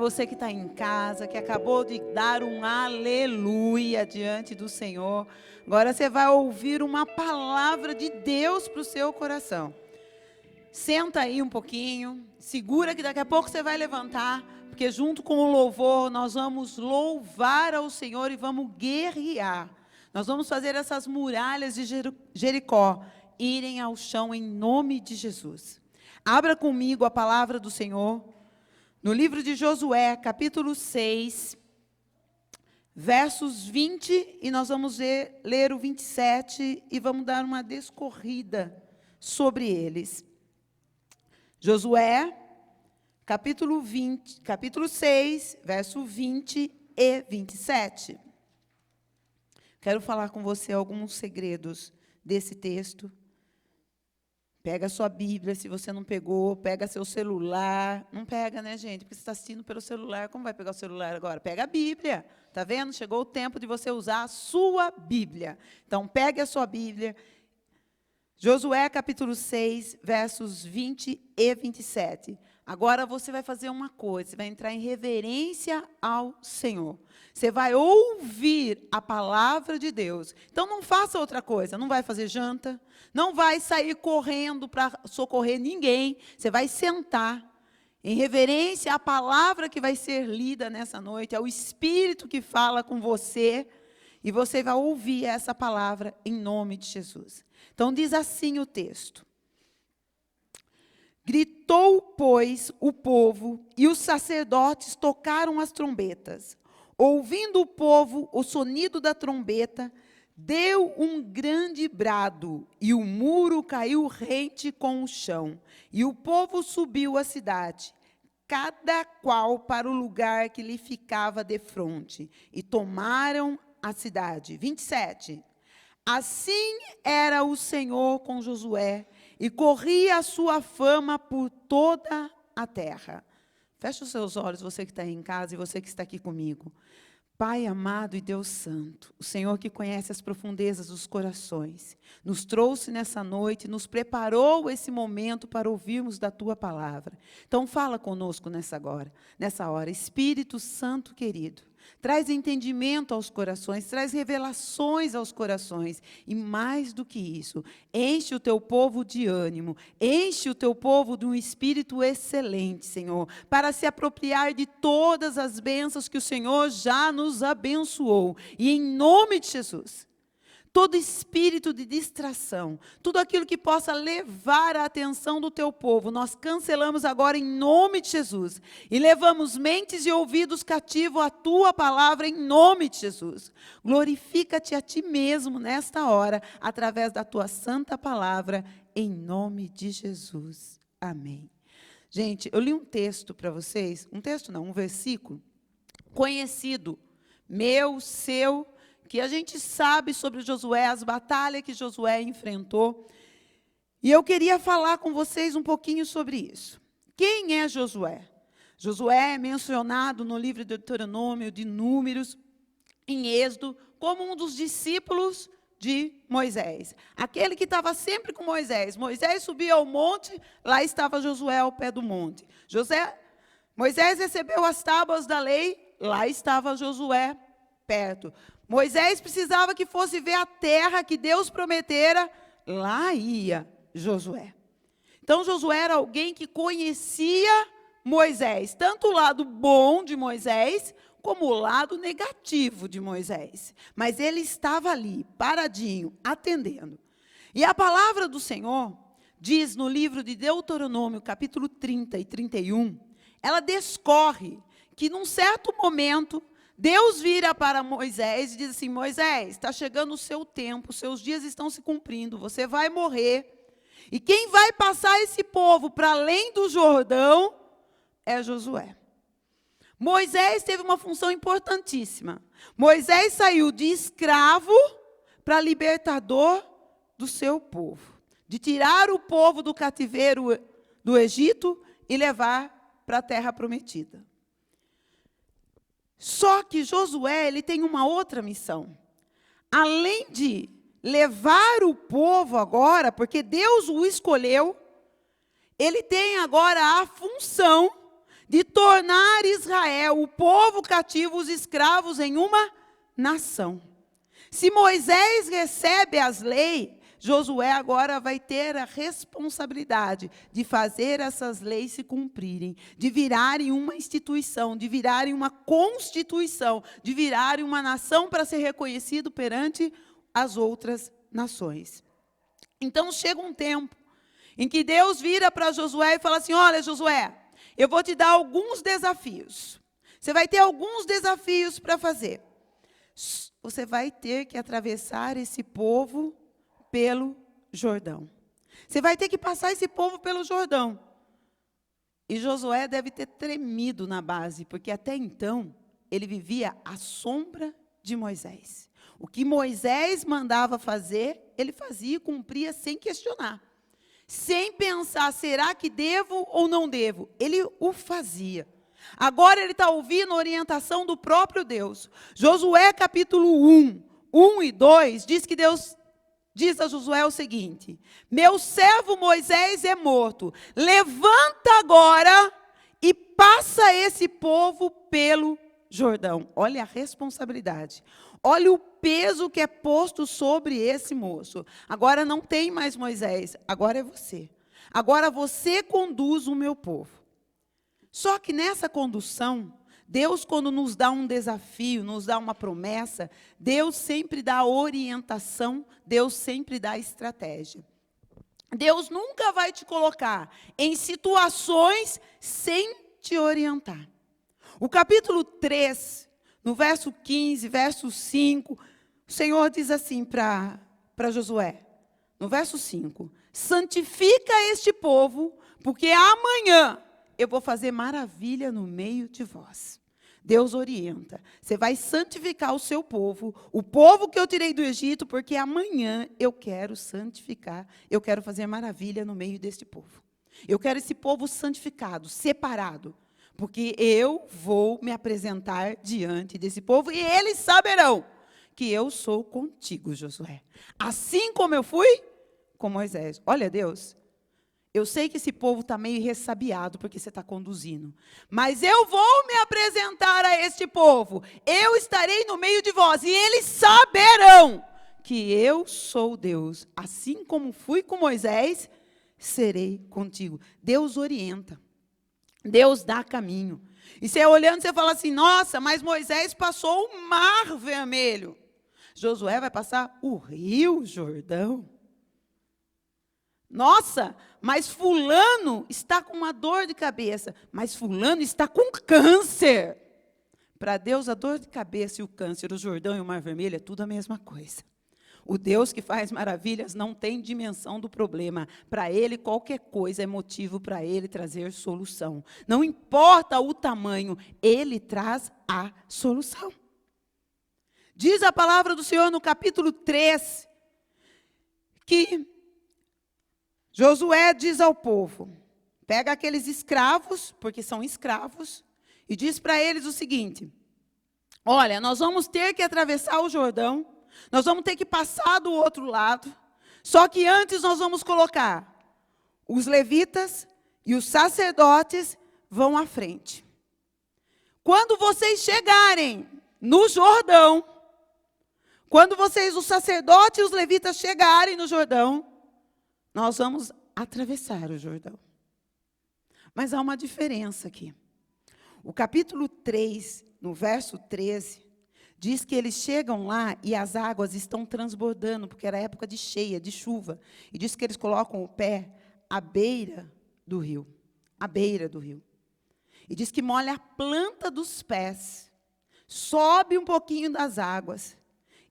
Você que está em casa, que acabou de dar um aleluia diante do Senhor, agora você vai ouvir uma palavra de Deus para o seu coração. Senta aí um pouquinho, segura que daqui a pouco você vai levantar, porque junto com o louvor nós vamos louvar ao Senhor e vamos guerrear. Nós vamos fazer essas muralhas de Jericó irem ao chão em nome de Jesus. Abra comigo a palavra do Senhor. No livro de Josué, capítulo 6, versos 20, e nós vamos ler o 27 e vamos dar uma descorrida sobre eles. Josué, capítulo 6, verso 20 e 27. Quero falar com você alguns segredos desse texto. Pega a sua Bíblia, se você não pegou, pega seu celular. Não pega, né, gente? Porque você está assistindo pelo celular. Como vai pegar o celular agora? Pega a Bíblia. Está vendo? Chegou o tempo de você usar a sua Bíblia. Então, pegue a sua Bíblia. Josué, capítulo 6, versos 20 e 27. Agora você vai fazer uma coisa, você vai entrar em reverência ao Senhor. Você vai ouvir a palavra de Deus. Então não faça outra coisa, não vai fazer janta, não vai sair correndo para socorrer ninguém. Você vai sentar em reverência à palavra que vai ser lida nessa noite, ao Espírito que fala com você, e você vai ouvir essa palavra em nome de Jesus. Então diz assim o texto. Gritou, pois, o povo, e os sacerdotes tocaram as trombetas. Ouvindo o povo o sonido da trombeta, deu um grande brado, e o muro caiu rente com o chão. E o povo subiu à cidade, cada qual para o lugar que lhe ficava defronte, e tomaram a cidade. 27. Assim era o Senhor com Josué, e corria a sua fama por toda a terra. Feche os seus olhos, você que está aí em casa e você que está aqui comigo. Pai amado e Deus santo, o Senhor que conhece as profundezas dos corações, nos trouxe nessa noite, nos preparou esse momento para ouvirmos da Tua palavra. Então fala conosco nessa hora, Espírito Santo querido. Traz entendimento aos corações, traz revelações aos corações. E mais do que isso, enche o teu povo de ânimo, enche o teu povo de um espírito excelente, Senhor, para se apropriar de todas as bênçãos que o Senhor já nos abençoou. E em nome de Jesus, todo espírito de distração, tudo aquilo que possa levar a atenção do teu povo, nós cancelamos agora em nome de Jesus. E levamos mentes e ouvidos cativos à tua palavra em nome de Jesus. Glorifica-te a ti mesmo nesta hora, através da tua santa palavra, em nome de Jesus. Amém. Gente, eu li um texto para vocês, um versículo conhecido, meu, seu, que a gente sabe sobre Josué, as batalhas que Josué enfrentou. E eu queria falar com vocês um pouquinho sobre isso. Quem é Josué? Josué é mencionado no livro de Deuteronômio, de Números, em Êxodo, como um dos discípulos de Moisés. Aquele que estava sempre com Moisés. Moisés subia ao monte, lá estava Josué ao pé do monte. Moisés recebeu as tábuas da lei, lá estava Josué perto. Moisés precisava que fosse ver a terra que Deus prometera, lá ia Josué. Então, Josué era alguém que conhecia Moisés, tanto o lado bom de Moisés, como o lado negativo de Moisés. Mas ele estava ali, paradinho, atendendo. E a palavra do Senhor diz no livro de Deuteronômio, capítulo 30 e 31, ela descorre que num certo momento, Deus vira para Moisés e diz assim, Moisés, está chegando o seu tempo, seus dias estão se cumprindo, você vai morrer. E quem vai passar esse povo para além do Jordão é Josué. Moisés teve uma função importantíssima. Moisés saiu de escravo para libertador do seu povo. De tirar o povo do cativeiro do Egito e levar para a terra prometida. Só que Josué, ele tem uma outra missão. Além de levar o povo agora, porque Deus o escolheu, ele tem agora a função de tornar Israel, o povo cativo, os escravos em uma nação. Se Moisés recebe as leis, Josué agora vai ter a responsabilidade de fazer essas leis se cumprirem, de virarem uma instituição, de virarem uma constituição, de virarem uma nação para ser reconhecido perante as outras nações. Então chega um tempo em que Deus vira para Josué e fala assim: olha, Josué, eu vou te dar alguns desafios. Você vai ter alguns desafios para fazer. Você vai ter que atravessar esse povo pelo Jordão. Você vai ter que passar esse povo pelo Jordão. E Josué deve ter tremido na base, porque até então ele vivia à sombra de Moisés. O que Moisés mandava fazer, ele fazia e cumpria sem questionar. Sem pensar, será que devo ou não devo? Ele o fazia. Agora ele está ouvindo a orientação do próprio Deus. Josué capítulo 1 e 2, diz que Deus diz a Josué o seguinte: meu servo Moisés é morto, levanta agora e passa esse povo pelo Jordão. Olha a responsabilidade. Olha o peso que é posto sobre esse moço. Agora não tem mais Moisés, agora é você. Agora você conduz o meu povo. Só que nessa condução, Deus, quando nos dá um desafio, nos dá uma promessa, Deus sempre dá orientação, Deus sempre dá estratégia. Deus nunca vai te colocar em situações sem te orientar. O capítulo 3, no verso 15, verso 5, o Senhor diz assim para Josué, no verso 5, santifica este povo, porque amanhã eu vou fazer maravilha no meio de vós. Deus orienta. Você vai santificar o seu povo, o povo que eu tirei do Egito, porque amanhã eu quero santificar, eu quero fazer maravilha no meio deste povo. Eu quero esse povo santificado, separado, porque eu vou me apresentar diante desse povo e eles saberão que eu sou contigo, Josué. Assim como eu fui com Moisés. Olha, Deus, eu sei que esse povo está meio ressabiado porque você está conduzindo. Mas eu vou me apresentar a este povo. Eu estarei no meio de vós. E eles saberão que eu sou Deus. Assim como fui com Moisés, serei contigo. Deus orienta. Deus dá caminho. E você olhando, você fala assim: nossa, mas Moisés passou o mar vermelho. Josué vai passar o rio Jordão. Nossa, mas fulano está com uma dor de cabeça, mas fulano está com câncer. Para Deus, a dor de cabeça e o câncer, o Jordão e o Mar Vermelho é tudo a mesma coisa. O Deus que faz maravilhas não tem dimensão do problema. Para Ele, qualquer coisa é motivo para Ele trazer solução. Não importa o tamanho, Ele traz a solução. Diz a palavra do Senhor no capítulo 3, que Josué diz ao povo, pega aqueles escravos, porque são escravos, e diz para eles o seguinte: olha, nós vamos ter que atravessar o Jordão, nós vamos ter que passar do outro lado, só que antes nós vamos colocar os levitas e os sacerdotes vão à frente. Quando vocês chegarem no Jordão, quando os sacerdotes e os levitas chegarem no Jordão, nós vamos atravessar o Jordão. Mas há uma diferença aqui. O capítulo 3, no verso 13, diz que eles chegam lá e as águas estão transbordando, porque era época de cheia, de chuva. E diz que eles colocam o pé à beira do rio. À beira do rio. E diz que molha a planta dos pés. Sobe um pouquinho das águas.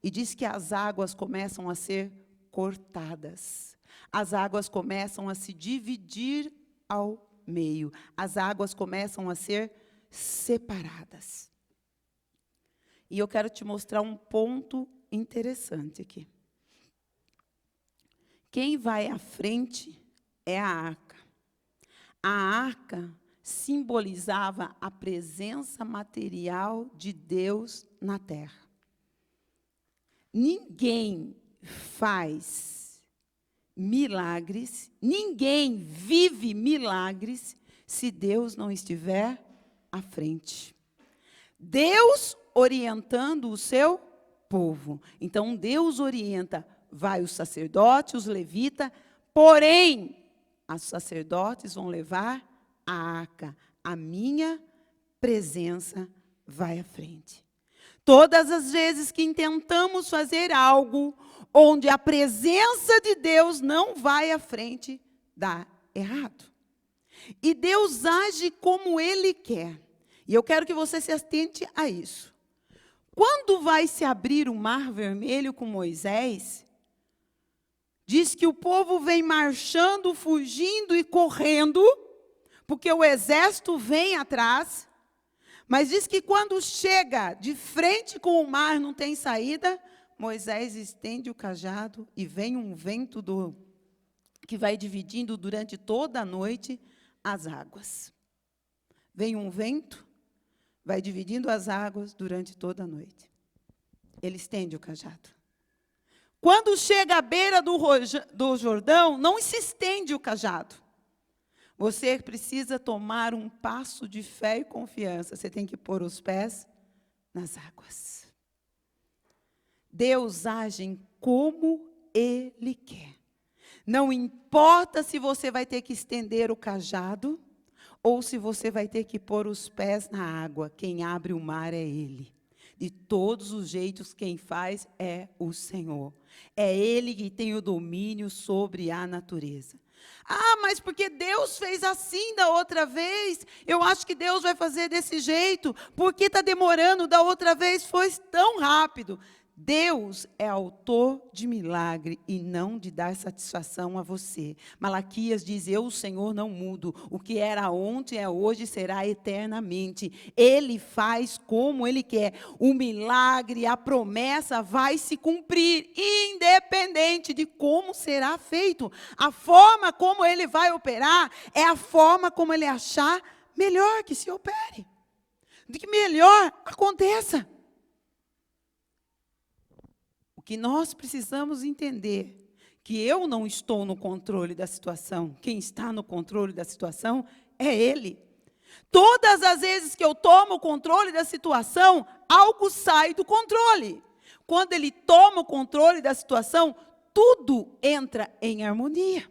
E diz que as águas começam a ser cortadas. As águas começam a se dividir ao meio. As águas começam a ser separadas. E eu quero te mostrar um ponto interessante aqui. Quem vai à frente é a arca. A arca simbolizava a presença material de Deus na terra. Ninguém faz milagres, ninguém vive milagres se Deus não estiver à frente. Deus orientando o seu povo. Então, Deus orienta, vai os sacerdotes, os levitas, porém, os sacerdotes vão levar a arca. A minha presença vai à frente. Todas as vezes que tentamos fazer algo onde a presença de Deus não vai à frente, dá errado. E Deus age como Ele quer. E eu quero que você se atente a isso. Quando vai se abrir o Mar Vermelho com Moisés, diz que o povo vem marchando, fugindo e correndo, porque o exército vem atrás. Mas diz que quando chega de frente com o mar, não tem saída, Moisés estende o cajado e vem um vento que vai dividindo durante toda a noite as águas. Vem um vento, vai dividindo as águas durante toda a noite. Ele estende o cajado. Quando chega à beira do Jordão, não se estende o cajado. Você precisa tomar um passo de fé e confiança. Você tem que pôr os pés nas águas. Deus age como Ele quer. Não importa se você vai ter que estender o cajado ou se você vai ter que pôr os pés na água. Quem abre o mar é Ele. De todos os jeitos, quem faz é o Senhor. É Ele que tem o domínio sobre a natureza. Ah, mas porque Deus fez assim da outra vez, eu acho que Deus vai fazer desse jeito, porque está demorando, da outra vez foi tão rápido. Deus é autor de milagre e não de dar satisfação a você. Malaquias diz, eu, o Senhor, não mudo. O que era ontem é hoje e será eternamente. Ele faz como Ele quer. O milagre, a promessa vai se cumprir, independente de como será feito. A forma como Ele vai operar é a forma como Ele achar melhor que se opere. De que melhor aconteça. Que nós precisamos entender que eu não estou no controle da situação. Quem está no controle da situação é Ele. Todas as vezes que eu tomo o controle da situação, algo sai do controle. Quando Ele toma o controle da situação, tudo entra em harmonia.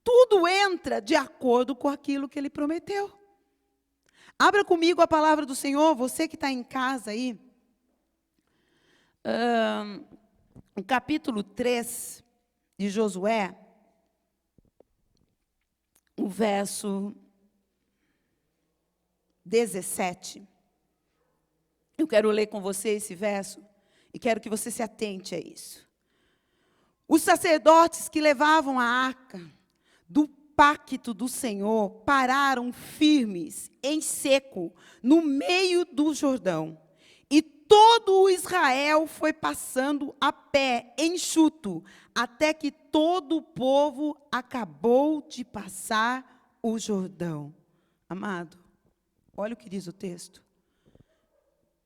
Tudo entra de acordo com aquilo que Ele prometeu. Abra comigo a palavra do Senhor, você que está em casa aí. No capítulo 3 de Josué, o verso 17. Eu quero ler com você esse verso e quero que você se atente a isso. Os sacerdotes que levavam a arca do pacto do Senhor pararam firmes, em seco, no meio do Jordão. E todo o Israel foi passando a pé, enxuto, até que todo o povo acabou de passar o Jordão. Amado, olha o que diz o texto.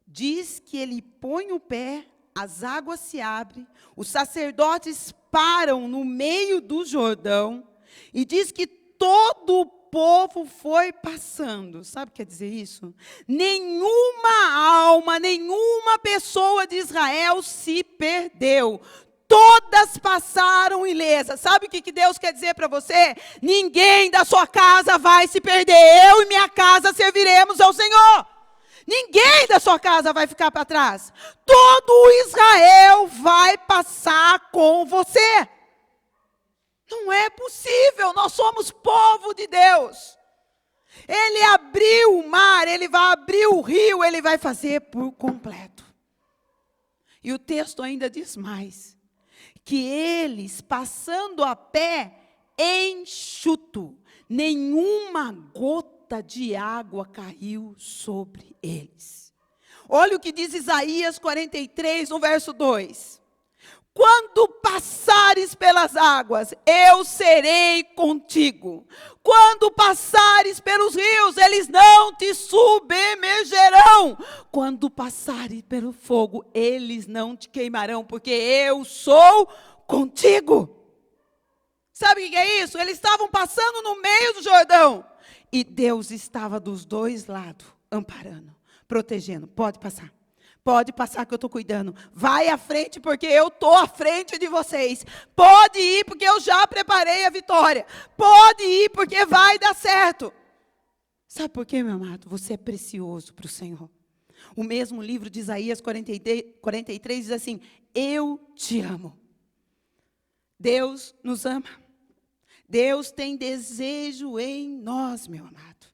Diz que ele põe o pé, as águas se abrem, os sacerdotes param no meio do Jordão, e diz que todo o povo foi passando. Sabe o que quer dizer isso? Nenhuma alma, nenhuma pessoa de Israel se perdeu. Todas passaram ilesas. Sabe o que Deus quer dizer para você? Ninguém da sua casa vai se perder. Eu e minha casa serviremos ao Senhor. Ninguém da sua casa vai ficar para trás. Todo Israel vai passar com você. Não é possível, nós somos povo de Deus. Ele abriu o mar, Ele vai abrir o rio, Ele vai fazer por completo. E o texto ainda diz mais, que eles passando a pé, enxuto, nenhuma gota de água caiu sobre eles. Olha o que diz Isaías 43, no verso 2. Quando passares pelas águas, eu serei contigo. Quando passares pelos rios, eles não te submergerão. Quando passares pelo fogo, eles não te queimarão, porque eu sou contigo. Sabe o que é isso? Eles estavam passando no meio do Jordão. E Deus estava dos dois lados, amparando, protegendo. Pode passar. Pode passar que eu estou cuidando. Vai à frente porque eu estou à frente de vocês. Pode ir porque eu já preparei a vitória. Pode ir porque vai dar certo. Sabe por quê, meu amado? Você é precioso para o Senhor. O mesmo livro de Isaías 43 diz assim: eu te amo. Deus nos ama. Deus tem desejo em nós, meu amado.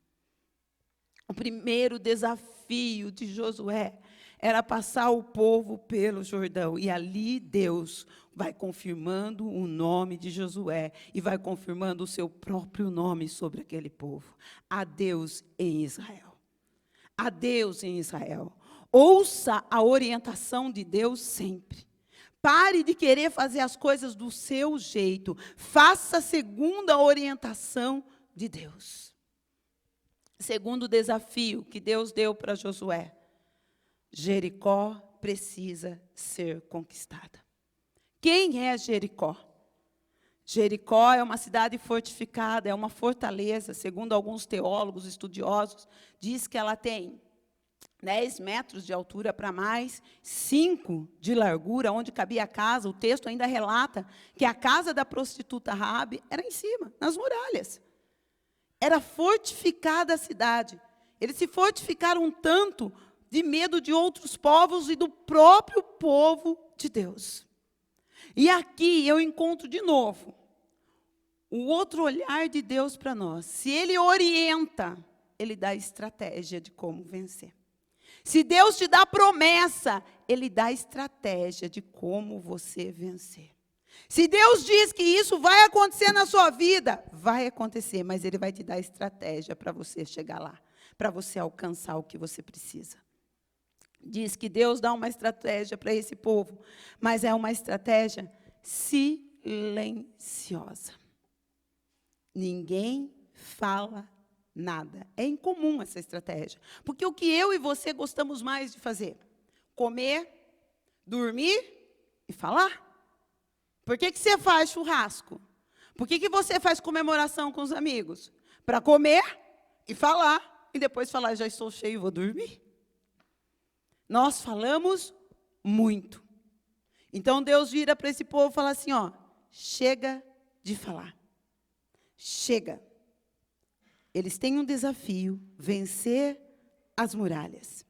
O primeiro desafio de Josué era passar o povo pelo Jordão. E ali Deus vai confirmando o nome de Josué e vai confirmando o seu próprio nome sobre aquele povo. Há Deus em Israel. Há Deus em Israel. Ouça a orientação de Deus sempre. Pare de querer fazer as coisas do seu jeito. Faça segundo a orientação de Deus. Segundo desafio que Deus deu para Josué: Jericó precisa ser conquistada. Quem é Jericó? Jericó é uma cidade fortificada, é uma fortaleza. Segundo alguns teólogos estudiosos, diz que ela tem 10 metros de altura para mais, 5 de largura, onde cabia a casa. O texto ainda relata que a casa da prostituta Raabe era em cima, nas muralhas. Era fortificada a cidade. Eles se fortificaram tanto de medo de outros povos e do próprio povo de Deus. E aqui eu encontro de novo o outro olhar de Deus para nós. Se Ele orienta, Ele dá estratégia de como vencer. Se Deus te dá promessa, Ele dá estratégia de como você vencer. Se Deus diz que isso vai acontecer na sua vida, vai acontecer, mas Ele vai te dar estratégia para você chegar lá, para você alcançar o que você precisa. Diz que Deus dá uma estratégia para esse povo, mas é uma estratégia silenciosa. Ninguém fala nada. É incomum essa estratégia. Porque o que eu e você gostamos mais de fazer? Comer, dormir e falar. Por que você faz churrasco? Por que você faz comemoração com os amigos? Para comer e falar. E depois falar: já estou cheio, vou dormir. Nós falamos muito. Então Deus vira para esse povo e fala assim: ó, chega de falar. Chega. Eles têm um desafio: vencer as muralhas.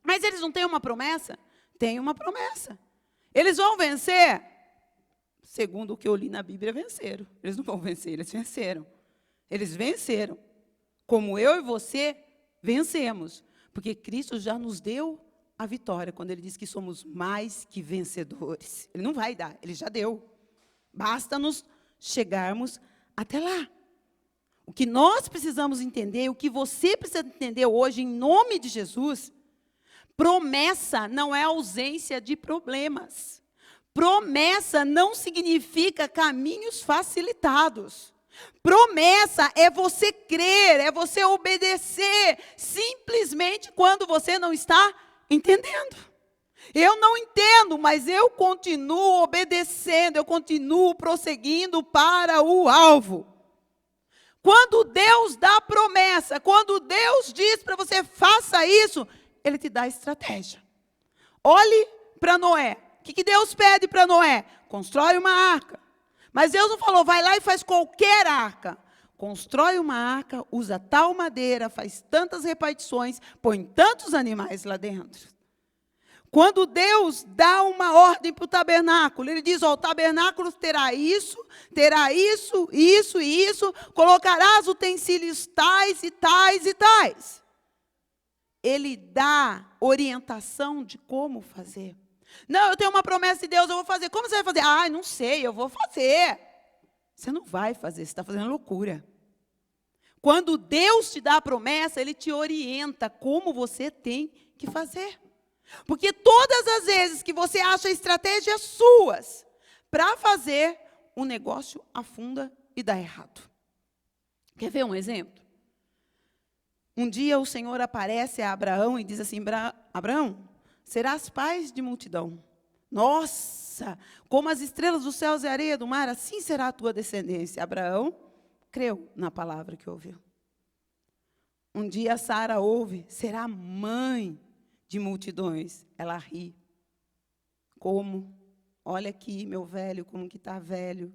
Mas eles não têm uma promessa? Tem uma promessa. Eles vão vencer? Segundo o que eu li na Bíblia, venceram. Eles não vão vencer, eles venceram. Eles venceram. Como eu e você vencemos. Porque Cristo já nos deu a vitória, quando Ele diz que somos mais que vencedores. Ele não vai dar, Ele já deu. Basta nos chegarmos até lá. O que nós precisamos entender, o que você precisa entender hoje, em nome de Jesus: promessa não é ausência de problemas. Promessa não significa caminhos facilitados. Promessa é você crer, é você obedecer, simplesmente quando você não está entendendo. Eu não entendo, mas eu continuo obedecendo, eu continuo prosseguindo para o alvo. Quando Deus dá promessa, quando Deus diz para você: faça isso, Ele te dá estratégia. Olhe para Noé. O que Deus pede para Noé? Constrói uma arca. Mas Deus não falou: vai lá e faz qualquer arca. Constrói uma arca, usa tal madeira, faz tantas repartições, põe tantos animais lá dentro. Quando Deus dá uma ordem para o tabernáculo, Ele diz: ó, o tabernáculo terá isso, isso e isso, colocarás utensílios tais e tais e tais. Ele dá orientação de como fazer. Não, eu tenho uma promessa de Deus, eu vou fazer. Como você vai fazer? Ah, não sei, eu vou fazer. Você não vai fazer, você está fazendo loucura. Quando Deus te dá a promessa, Ele te orienta como você tem que fazer. Porque todas as vezes que você acha estratégias suas para fazer, o negócio afunda e dá errado. Quer ver um exemplo? Um dia o Senhor aparece a Abraão e diz assim: Abraão, serás pai de multidão. Nossa, como as estrelas dos céus e a areia do mar, assim será a tua descendência. Abraão creu na palavra que ouviu. Um dia Sara ouve, será mãe de multidões. Ela ri. Como? Olha aqui, meu velho, como que está velho.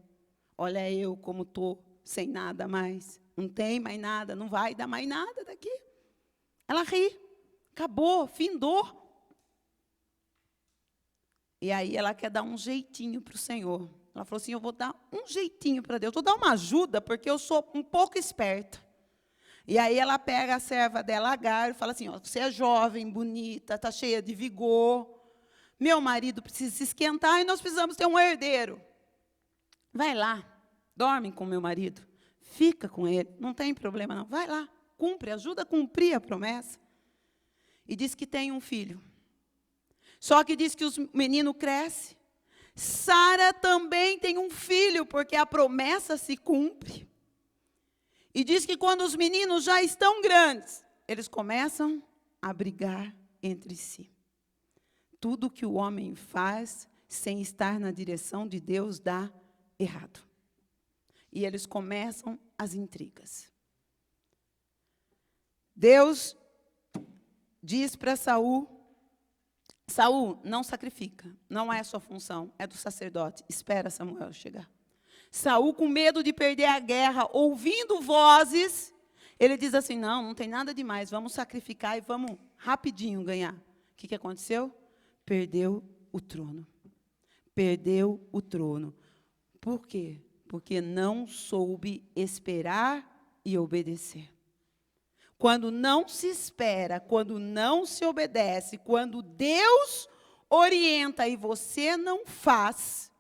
Olha eu como estou sem nada mais. Não tem mais nada, não vai dar mais nada daqui. Ela ri. Acabou, findou. E aí ela quer dar um jeitinho para o Senhor. Ela falou assim, eu vou dar um jeitinho para Deus. Vou dar uma ajuda, porque eu sou um pouco esperta. E aí ela pega a serva dela, Agar, e fala assim, ó, você é jovem, bonita, está cheia de vigor. Meu marido precisa se esquentar e nós precisamos ter um herdeiro. Vai lá, dorme com meu marido. Fica com ele, não tem problema não. Vai lá, cumpre, ajuda a cumprir a promessa. E diz que tem um filho. Só que diz que o menino cresce. Sara também tem um filho, porque a promessa se cumpre. E diz que quando os meninos já estão grandes, eles começam a brigar entre si. Tudo que o homem faz sem estar na direção de Deus dá errado. E eles começam as intrigas. Deus diz para Saul, Saul, não sacrifica, não é a sua função, é do sacerdote, espera Samuel chegar. Saul, com medo de perder a guerra, ouvindo vozes, ele diz assim, não tem nada demais, vamos sacrificar e vamos rapidinho ganhar. O que aconteceu? Perdeu o trono. Perdeu o trono. Por quê? Porque não soube esperar e obedecer. Quando não se espera, quando não se obedece, quando Deus orienta e você não faz,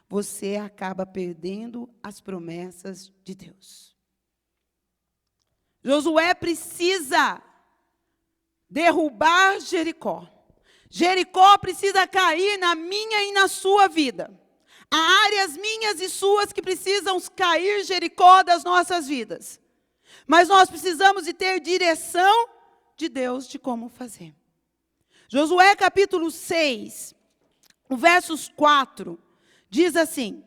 você acaba perdendo as promessas de Deus. Josué precisa derrubar Jericó. Jericó precisa cair na minha e na sua vida. Há áreas minhas e suas que precisam cair Jericó das nossas vidas. Mas nós precisamos de ter direção de Deus de como fazer. Josué capítulo 6, o versos 4, diz assim: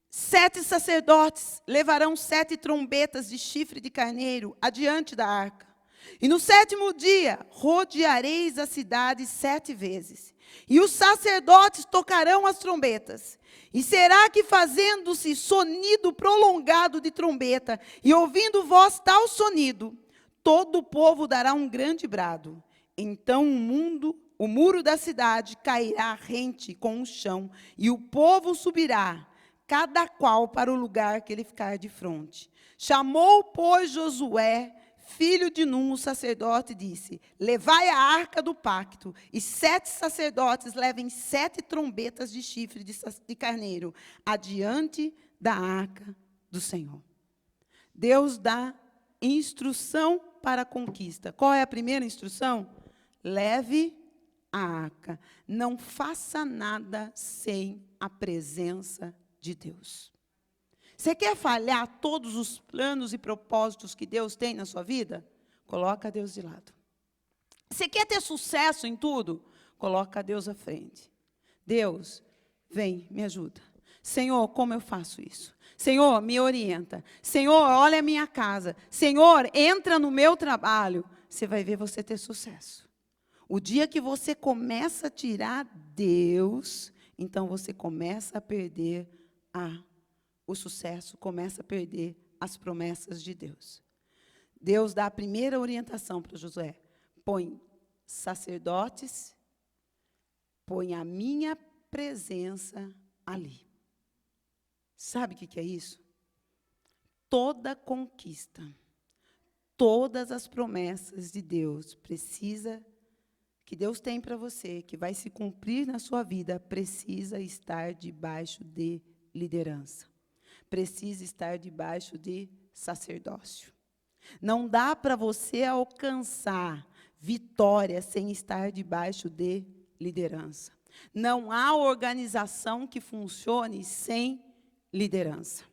7 sacerdotes levarão 7 trombetas de chifre de carneiro adiante da arca. E no 7º dia, rodeareis a cidade 7 vezes. E os sacerdotes tocarão as trombetas. E será que, fazendo-se sonido prolongado de trombeta, e ouvindo voz tal sonido, todo o povo dará um grande brado. Então o muro da cidade cairá rente com o chão, e o povo subirá, cada qual para o lugar que ele ficar de fronte. Chamou, pois, Josué, filho de Num, o sacerdote, e disse: levai a arca do pacto, e 7 sacerdotes levem 7 trombetas de chifre de carneiro, adiante da arca do Senhor. Deus dá instrução para a conquista. Qual é a primeira instrução? Leve a arca. Não faça nada sem a presença de Deus. Você quer falhar todos os planos e propósitos que Deus tem na sua vida? Coloca Deus de lado. Você quer ter sucesso em tudo? Coloca Deus à frente. Deus, vem, me ajuda. Senhor, como eu faço isso? Senhor, me orienta. Senhor, olha a minha casa. Senhor, entra no meu trabalho. Você vai ver você ter sucesso. O dia que você começa a tirar Deus, então você começa a perder o sucesso, começa a perder as promessas de Deus. Deus dá a primeira orientação para Josué. Põe sacerdotes, põe a minha presença ali. Sabe o que é isso? Toda conquista, todas as promessas de Deus que Deus tem para você, que vai se cumprir na sua vida, precisa estar debaixo de liderança. Precisa estar debaixo de sacerdócio. Não dá para você alcançar vitória sem estar debaixo de liderança. Não há organização que funcione sem liderança.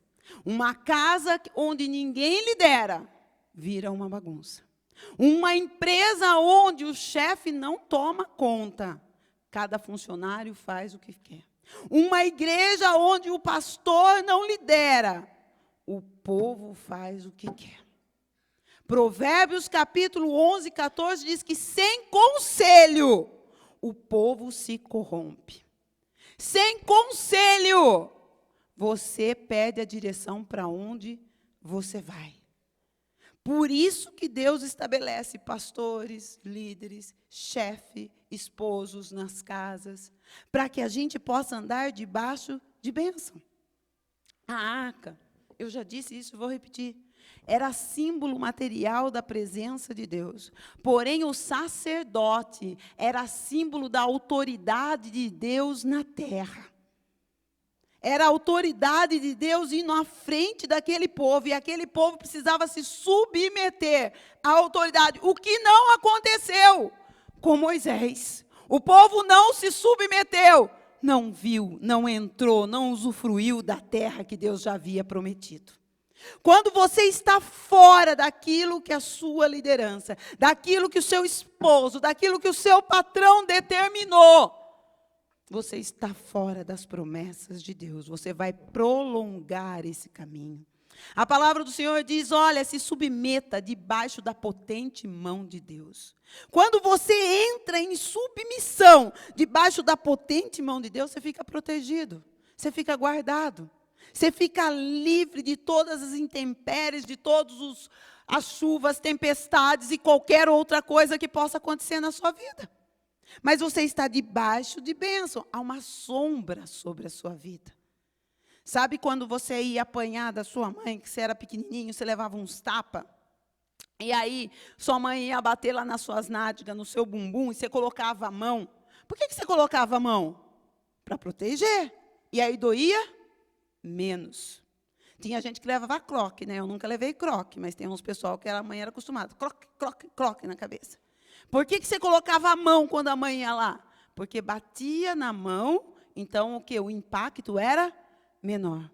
Uma casa onde ninguém lidera, vira uma bagunça. Uma empresa onde o chefe não toma conta, cada funcionário faz o que quer. Uma igreja onde o pastor não lidera, o povo faz o que quer. Provérbios capítulo 11, 14 diz que sem conselho o povo se corrompe. Sem conselho você perde a direção para onde você vai. Por isso que Deus estabelece pastores, líderes, chefe, esposos nas casas, para que a gente possa andar debaixo de bênção. A arca, eu já disse isso e vou repetir, era símbolo material da presença de Deus. Porém, o sacerdote era símbolo da autoridade de Deus na terra. Era a autoridade de Deus indo à frente daquele povo, e aquele povo precisava se submeter à autoridade, o que não aconteceu com Moisés. O povo não se submeteu, não viu, não entrou, não usufruiu da terra que Deus já havia prometido. Quando você está fora daquilo que a sua liderança, daquilo que o seu esposo, daquilo que o seu patrão determinou, você está fora das promessas de Deus. Você vai prolongar esse caminho. A palavra do Senhor diz, olha, se submeta debaixo da potente mão de Deus. Quando você entra em submissão debaixo da potente mão de Deus, você fica protegido, você fica guardado. Você fica livre de todas as intempéries, de todas as chuvas, tempestades e qualquer outra coisa que possa acontecer na sua vida. Mas você está debaixo de bênção. Há uma sombra sobre a sua vida. Sabe quando você ia apanhar da sua mãe, que você era pequenininho, você levava uns tapas? E aí, sua mãe ia bater lá nas suas nádegas, no seu bumbum, e você colocava a mão. Por que você colocava a mão? Para proteger. E aí doía menos. Tinha gente que levava croque, né? Eu nunca levei croque, mas tem uns pessoal que a mãe era acostumada. Croque, croque, croque na cabeça. Por que você colocava a mão quando a mãe ia lá? Porque batia na mão, então o quê? O impacto era menor.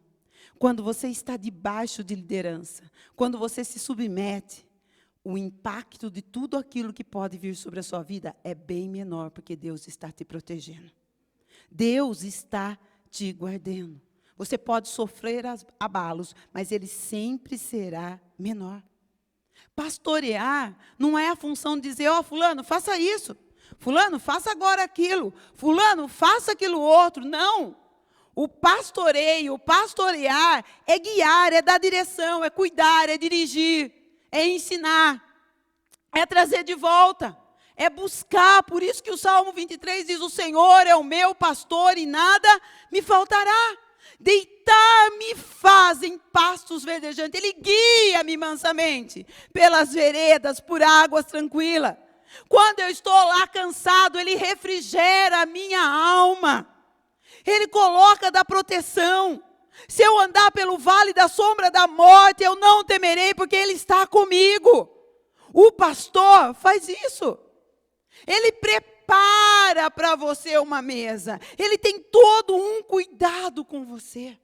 Quando você está debaixo de liderança, quando você se submete, o impacto de tudo aquilo que pode vir sobre a sua vida é bem menor, porque Deus está te protegendo. Deus está te guardando. Você pode sofrer abalos, mas ele sempre será menor. Pastorear não é a função de dizer, ó, fulano, faça isso. Fulano, faça agora aquilo. Fulano, faça aquilo outro. Não. O pastoreio, o pastorear é guiar, é dar direção, é cuidar, é dirigir, é ensinar, é trazer de volta, é buscar. Por isso que o Salmo 23 diz, o Senhor é o meu pastor e nada me faltará. Deitar-me faz em pastos verdejantes. Ele guia-me mansamente pelas veredas, por águas tranquilas. Quando eu estou lá cansado, Ele refrigera a minha alma. Ele coloca da proteção. Se eu andar pelo vale da sombra da morte, eu não temerei, porque Ele está comigo. O pastor faz isso. Ele prepara para você uma mesa. Ele tem todo um cuidado com você.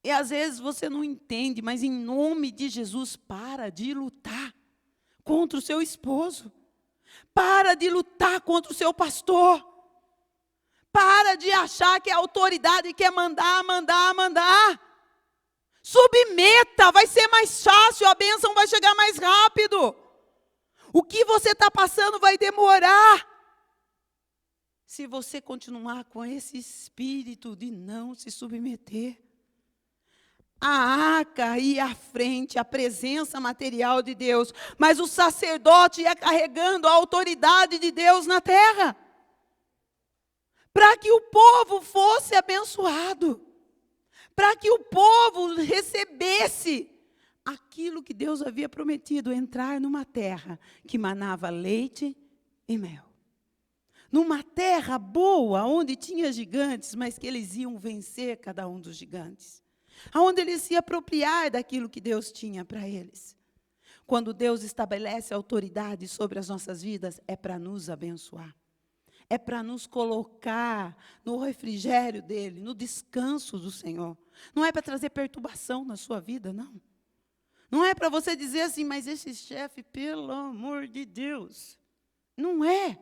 E às vezes você não entende, mas em nome de Jesus, para de lutar contra o seu esposo. Para de lutar contra o seu pastor. Para de achar que a autoridade quer mandar. Submeta, vai ser mais fácil, a bênção vai chegar mais rápido. O que você está passando vai demorar. Se você continuar com esse espírito de não se submeter. A arca ia à frente, a presença material de Deus, mas o sacerdote ia carregando a autoridade de Deus na terra, para que o povo fosse abençoado, para que o povo recebesse aquilo que Deus havia prometido, entrar numa terra que manava leite e mel. Numa terra boa, onde tinha gigantes, mas que eles iam vencer cada um dos gigantes. Onde eles se apropriar daquilo que Deus tinha para eles. Quando Deus estabelece autoridade sobre as nossas vidas, é para nos abençoar. É para nos colocar no refrigério dEle, no descanso do Senhor. Não é para trazer perturbação na sua vida, não. Não é para você dizer assim, mas esse chefe, pelo amor de Deus. Não é.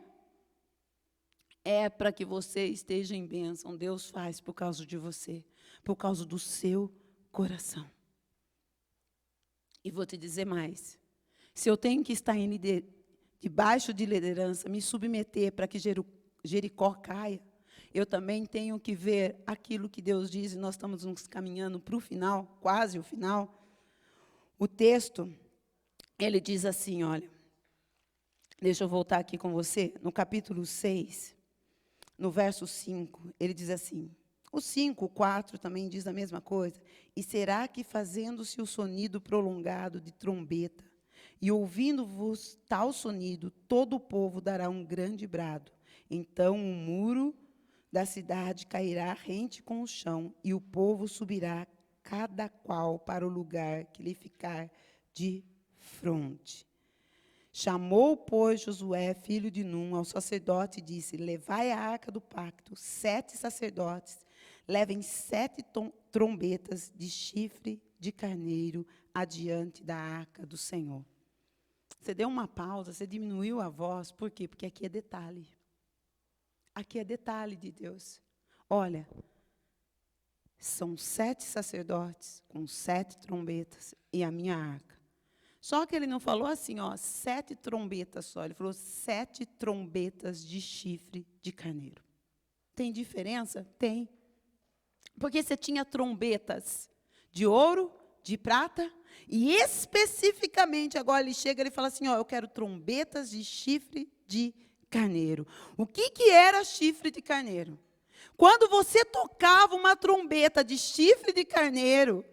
É para que você esteja em bênção. Deus faz por causa de você, por causa do seu coração. E vou te dizer mais. Se eu tenho que estar debaixo de liderança, me submeter para que Jericó caia, eu também tenho que ver aquilo que Deus diz, e nós estamos nos caminhando para o final, quase o final. O texto, ele diz assim, olha, deixa eu voltar aqui com você, no capítulo 6, no verso 5, ele diz assim, o 5, o 4 também diz a mesma coisa. E será que fazendo-se o sonido prolongado de trombeta, e ouvindo-vos tal sonido, todo o povo dará um grande brado. Então o muro da cidade cairá rente com o chão, e o povo subirá, cada qual para o lugar que lhe ficar de fronte. Chamou, pois, Josué, filho de Num, ao sacerdote e disse, levai a arca do pacto, 7 sacerdotes, levem 7 trombetas de chifre de carneiro adiante da arca do Senhor. Você deu uma pausa, você diminuiu a voz, por quê? Porque aqui é detalhe. Aqui é detalhe de Deus. Olha, são 7 sacerdotes com 7 trombetas e a minha arca. Só que ele não falou assim, 7 trombetas só. Ele falou 7 trombetas de chifre de carneiro. Tem diferença? Tem. Porque você tinha trombetas de ouro, de prata, e especificamente, agora ele chega e fala assim, eu quero trombetas de chifre de carneiro. O que era chifre de carneiro? Quando você tocava uma trombeta de chifre de carneiro,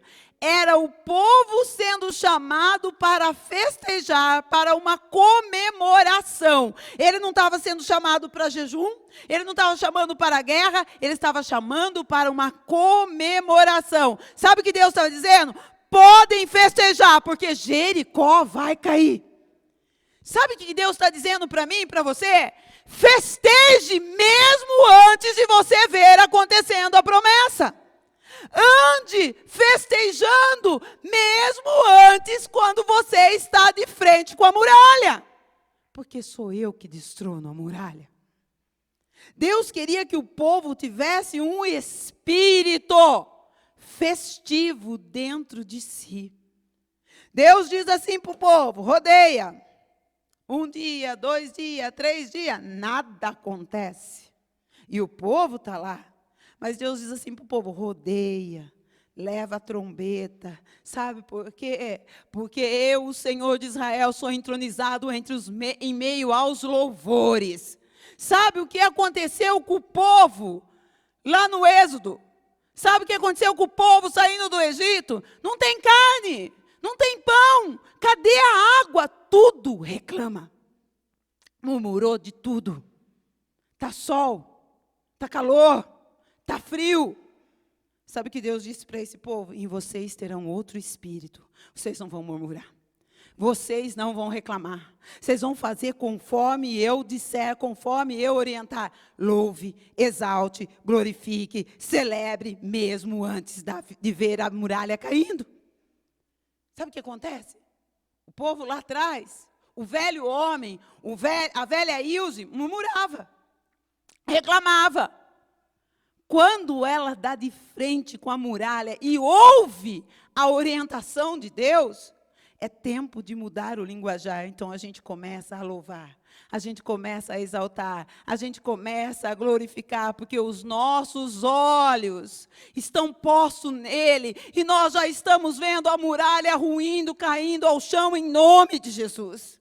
era o povo sendo chamado para festejar, para uma comemoração. Ele não estava sendo chamado para jejum, ele não estava chamando para a guerra, ele estava chamando para uma comemoração. Sabe o que Deus estava dizendo? Podem festejar, porque Jericó vai cair. Sabe o que Deus está dizendo para mim e para você? Festeje mesmo antes de você ver acontecendo a promessa. Ande festejando mesmo antes, quando você está de frente com a muralha. Porque sou eu que destrono a muralha. Deus queria que o povo tivesse um espírito festivo dentro de si. Deus diz assim para o povo, rodeia. 1 dia, 2 dias, 3 dias, nada acontece. E o povo está lá. Mas Deus diz assim para o povo, rodeia, leva a trombeta. Sabe por quê? Porque eu, o Senhor de Israel, sou entronizado em meio aos louvores. Sabe o que aconteceu com o povo lá no Êxodo? Sabe o que aconteceu com o povo saindo do Egito? Não tem carne, não tem pão. Cadê a água? Tudo reclama. Murmurou de tudo. Está sol, está calor, está frio. Sabe o que Deus disse para esse povo? Em vocês terão outro espírito. Vocês não vão murmurar. Vocês não vão reclamar. Vocês vão fazer conforme eu disser, conforme eu orientar. Louve, exalte, glorifique, celebre, mesmo antes de ver a muralha caindo. Sabe o que acontece? O povo lá atrás, o velho homem, a velha Ilse, murmurava, reclamava. Quando ela dá de frente com a muralha e ouve a orientação de Deus, é tempo de mudar o linguajar. Então a gente começa a louvar, a gente começa a exaltar, a gente começa a glorificar, porque os nossos olhos estão postos nele, e nós já estamos vendo a muralha ruindo, caindo ao chão em nome de Jesus.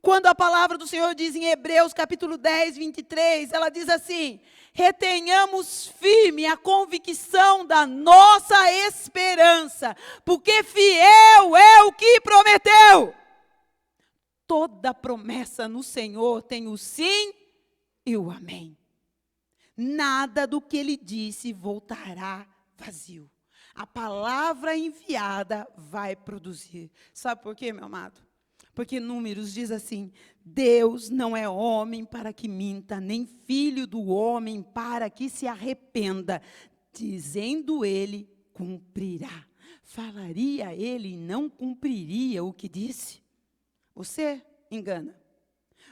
Quando a palavra do Senhor diz em Hebreus capítulo 10, 23, ela diz assim, retenhamos firme a convicção da nossa esperança, porque fiel é o que prometeu. Toda promessa no Senhor tem o sim e o amém. Nada do que ele disse voltará vazio. A palavra enviada vai produzir. Sabe por quê, meu amado? Porque Números diz assim, Deus não é homem para que minta, nem filho do homem para que se arrependa. Dizendo ele, cumprirá. Falaria ele e não cumpriria o que disse? Você engana.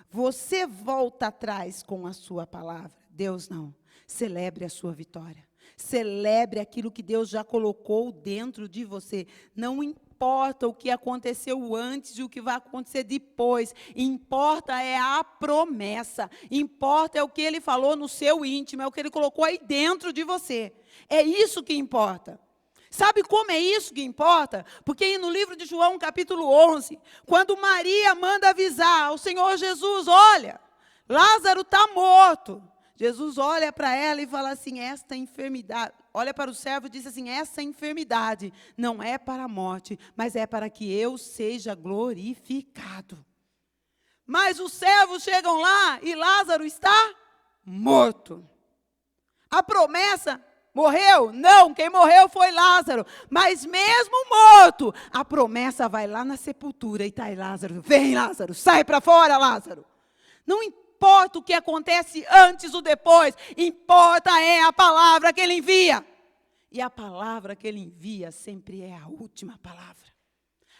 Você volta atrás com a sua palavra. Deus não. Celebre a sua vitória. Celebre aquilo que Deus já colocou dentro de você. Não importa importa o que aconteceu antes e o que vai acontecer depois. Importa é a promessa. Importa é o que ele falou no seu íntimo, é o que ele colocou aí dentro de você. É isso que importa. Sabe como é isso que importa? Porque no livro de João, capítulo 11, quando Maria manda avisar ao Senhor Jesus, olha, Lázaro está morto. Jesus olha para ela e fala assim, esta enfermidade, olha para o servo e diz assim, essa enfermidade não é para a morte, mas é para que eu seja glorificado. Mas os servos chegam lá e Lázaro está morto. A promessa morreu? Não, quem morreu foi Lázaro. Mas mesmo morto, a promessa vai lá na sepultura e está aí Lázaro. Vem Lázaro, sai para fora Lázaro. Não importa o que acontece antes ou depois, importa é a palavra que ele envia. E a palavra que ele envia sempre é a última palavra.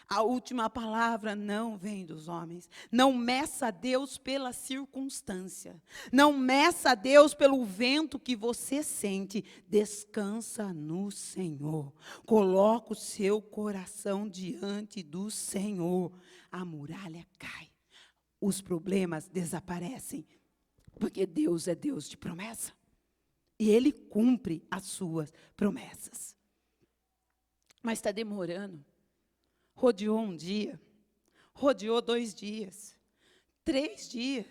A última palavra não vem dos homens. Não meça Deus pela circunstância. Não meça Deus pelo vento que você sente. Descansa no Senhor. Coloca o seu coração diante do Senhor. A muralha cai. Os problemas desaparecem. Porque Deus é Deus de promessa. E Ele cumpre as suas promessas. Mas está demorando. Rodeou um dia, rodeou 2 dias, 3 dias.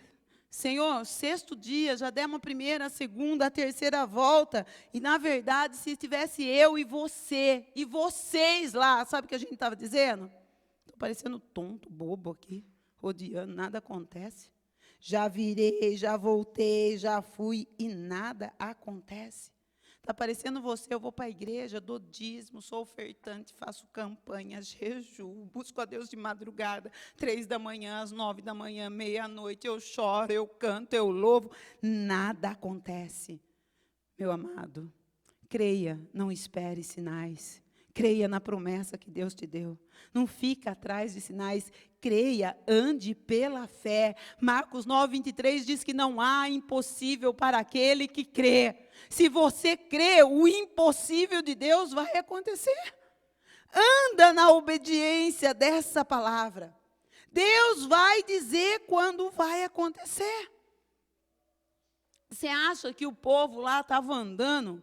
Senhor, 6º dia, já demos a primeira, a segunda, a terceira volta. E, na verdade, se tivesse eu e você, e vocês lá, sabe o que a gente estava dizendo? Estou parecendo tonto, bobo aqui, rodeando, nada acontece. Já virei, já voltei, já fui, e nada acontece. Está parecendo você, eu vou para a igreja, dou dízimo, sou ofertante, faço campanha, jejuo, busco a Deus de madrugada, 3 da manhã, às 9 da manhã, meia-noite, eu choro, eu canto, eu louvo, nada acontece. Meu amado, creia, não espere sinais. Creia na promessa que Deus te deu. Não fica atrás de sinais. Creia, ande pela fé. Marcos 9:23 diz que não há impossível para aquele que crê. Se você crê, o impossível de Deus vai acontecer. Anda na obediência dessa palavra. Deus vai dizer quando vai acontecer. Você acha que o povo lá estava andando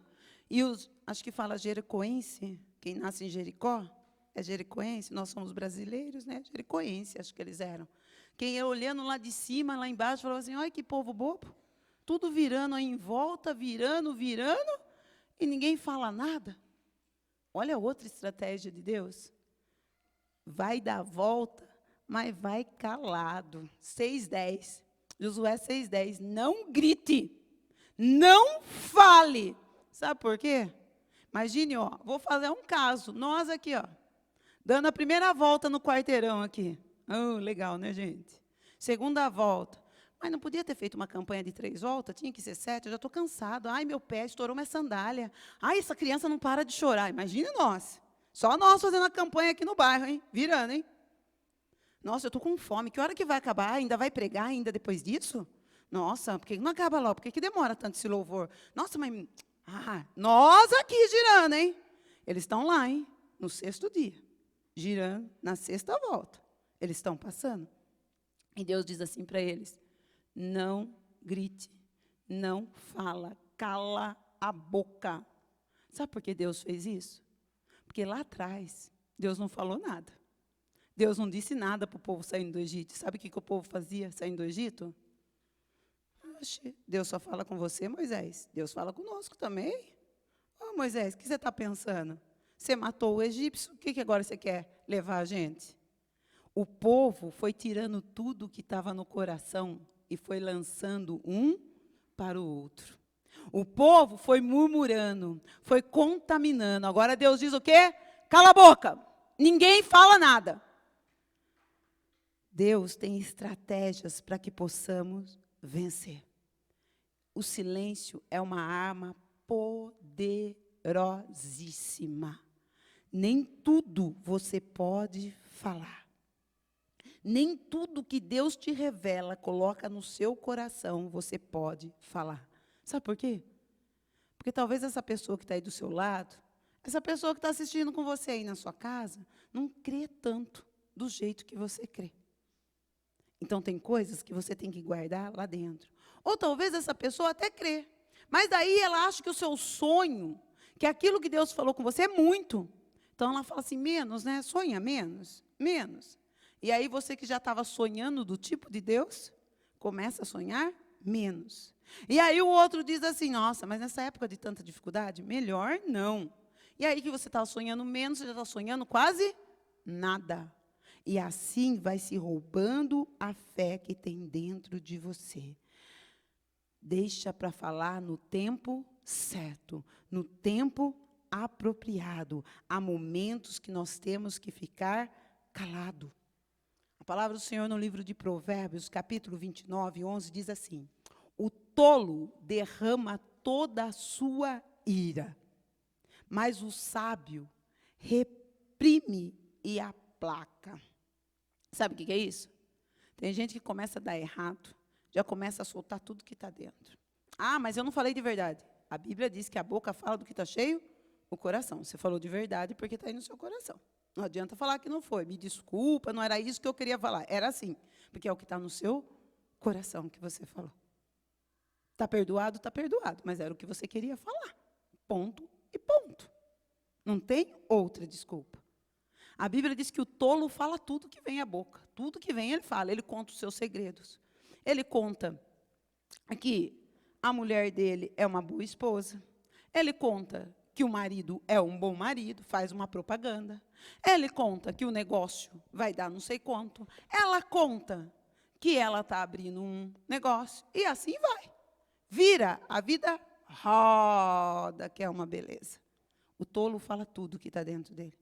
e acho que fala jericoense, quem nasce em Jericó, é jericoense, nós somos brasileiros, né? Jericoense, acho que eles eram. Quem ia olhando lá de cima, lá embaixo, falou assim, olha que povo bobo, tudo virando aí em volta, virando, e ninguém fala nada. Olha outra estratégia de Deus. Vai dar volta, mas vai calado. 6:10. Josué 6:10. Não grite, não fale. Sabe por quê? Imagine, ó, vou fazer um caso. Nós aqui, ó, dando a primeira volta no quarteirão aqui. Oh, legal, né, gente? Segunda volta. Mas não podia ter feito uma campanha de 3 voltas? Tinha que ser 7? Eu já estou cansado. Ai, meu pé estourou minha sandália. Ai, essa criança não para de chorar. Imagine nós. Só nós fazendo a campanha aqui no bairro, hein? Virando, hein? Nossa, eu estou com fome. Que hora que vai acabar? Ainda vai pregar ainda depois disso? Nossa, por que não acaba logo? Por que demora tanto esse louvor? Nossa, mas... nós aqui girando, hein? Eles estão lá, hein? No 6º dia. Girando na 6ª volta. Eles estão passando. E Deus diz assim para eles, não grite, não fala, cala a boca. Sabe por que Deus fez isso? Porque lá atrás, Deus não falou nada. Deus não disse nada para o povo saindo do Egito. Sabe o que o povo fazia saindo do Egito? Oxe, Deus só fala com você, Moisés. Deus fala conosco também. Ô, Moisés, o que você está pensando? Você matou o egípcio, o que agora você quer levar a gente? O povo foi tirando tudo que estava no coração e foi lançando um para o outro. O povo foi murmurando, foi contaminando. Agora Deus diz o quê? Cala a boca, ninguém fala nada. Deus tem estratégias para que possamos vencer. O silêncio é uma arma poderosíssima. Nem tudo você pode falar. Nem tudo que Deus te revela, coloca no seu coração, você pode falar. Sabe por quê? Porque talvez essa pessoa que está aí do seu lado, Essa pessoa que está assistindo com você aí na sua casa, não crê tanto do jeito que você crê. Então, tem coisas que você tem que guardar lá dentro. Ou talvez essa pessoa até crê, mas daí ela acha que o seu sonho, que aquilo que Deus falou com você é muito. Então, ela fala assim, menos, né? Sonha menos, menos. E aí, você que já estava sonhando do tipo de Deus, começa a sonhar menos. E aí, o outro diz assim, nossa, mas nessa época de tanta dificuldade, melhor não. E aí, que você estava sonhando menos, você já está sonhando quase nada. E assim vai se roubando a fé que tem dentro de você. Deixa para falar no tempo certo, no tempo apropriado. Há momentos que nós temos que ficar calado. A palavra do Senhor no livro de Provérbios, capítulo 29, 11, diz assim, o tolo derrama toda a sua ira, mas o sábio reprime e aplaca. Sabe o que é isso? Tem gente que começa a dar errado, já começa a soltar tudo que está dentro. Ah, mas eu não falei de verdade. A Bíblia diz que a boca fala do que está cheio, o coração. Você falou de verdade porque está aí no seu coração. Não adianta falar que não foi. Me desculpa, não era isso que eu queria falar. Era assim, porque é o que está no seu coração que você falou. Está perdoado, mas era o que você queria falar. Ponto e ponto. Não tem outra desculpa. A Bíblia diz que o tolo fala tudo que vem à boca. Tudo que vem ele fala. Ele conta os seus segredos. Ele conta que a mulher dele é uma boa esposa. Ele conta que o marido é um bom marido, faz uma propaganda. Ele conta que o negócio vai dar não sei quanto. Ela conta que ela está abrindo um negócio. E assim vai. Vira, a vida roda, que é uma beleza. O tolo fala tudo que está dentro dele.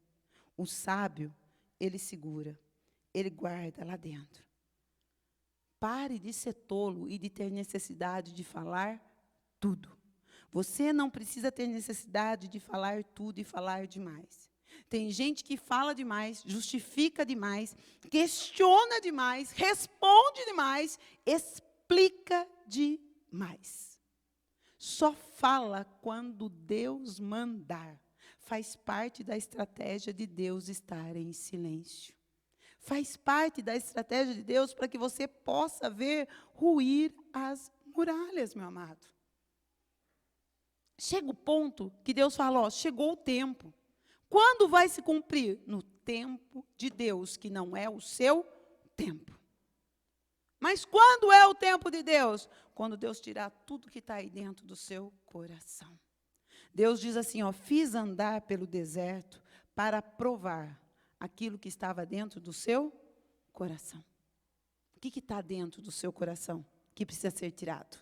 O sábio, ele segura, ele guarda lá dentro. Pare de ser tolo e de ter necessidade de falar tudo. Você não precisa ter necessidade de falar tudo e falar demais. Tem gente que fala demais, justifica demais, questiona demais, responde demais, explica demais. Só fala quando Deus mandar. Faz parte da estratégia de Deus estar em silêncio. Faz parte da estratégia de Deus para que você possa ver ruir as muralhas, meu amado. Chega o ponto que Deus fala, ó, chegou o tempo. Quando vai se cumprir? No tempo de Deus, que não é o seu tempo. Mas quando é o tempo de Deus? Quando Deus tirar tudo que está aí dentro do seu coração. Deus diz assim, ó, fiz andar pelo deserto para provar aquilo que estava dentro do seu coração. O que está dentro do seu coração que precisa ser tirado?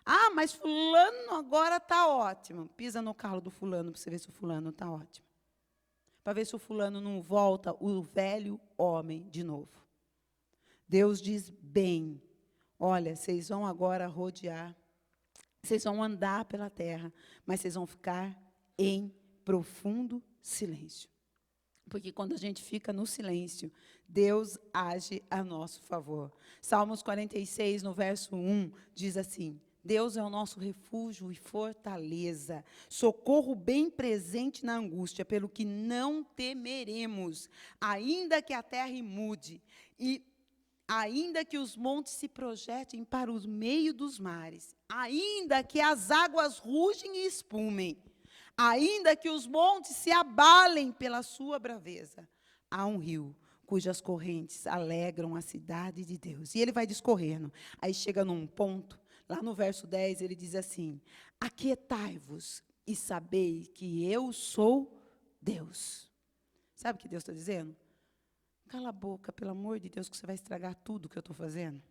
Ah, mas fulano agora está ótimo. Pisa no calo do fulano para você ver se o fulano está ótimo. Para ver se o fulano não volta o velho homem de novo. Deus diz, bem, olha, vocês vão agora rodear, vocês vão andar pela terra, mas vocês vão ficar em profundo silêncio. Porque quando a gente fica no silêncio, Deus age a nosso favor. Salmos 46, no verso 1, diz assim, Deus é o nosso refúgio e fortaleza, socorro bem presente na angústia, pelo que não temeremos, ainda que a terra mude, e ainda que os montes se projetem para o meio dos mares, ainda que as águas rugem e espumem, ainda que os montes se abalem pela sua braveza, há um rio cujas correntes alegram a cidade de Deus. E ele vai discorrendo. Aí chega num ponto, lá no verso 10, ele diz assim, aquietai-vos e sabei que eu sou Deus. Sabe o que Deus está dizendo? Cala a boca, pelo amor de Deus, que você vai estragar tudo que eu estou fazendo.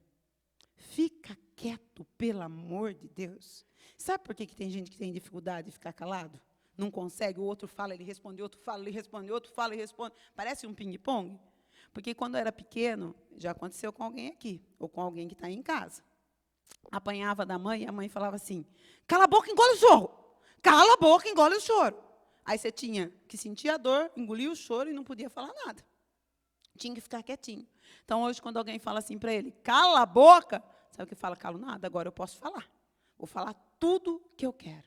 Fica quieto, pelo amor de Deus. Sabe por que tem gente que tem dificuldade de ficar calado? Não consegue, o outro fala, ele responde, outro fala, ele responde, outro fala, ele responde. Parece um ping-pong. Porque quando eu era pequeno, já aconteceu com alguém aqui, ou com alguém que está aí em casa. Apanhava da mãe e a mãe falava assim, cala a boca, engole o choro. Cala a boca, engole o choro. Aí você tinha que sentir a dor, engolir o choro e não podia falar nada. Tinha que ficar quietinho. Então, hoje, quando alguém fala assim para ele, cala a boca, sabe o que fala? Calo nada, agora eu posso falar. Vou falar tudo que eu quero.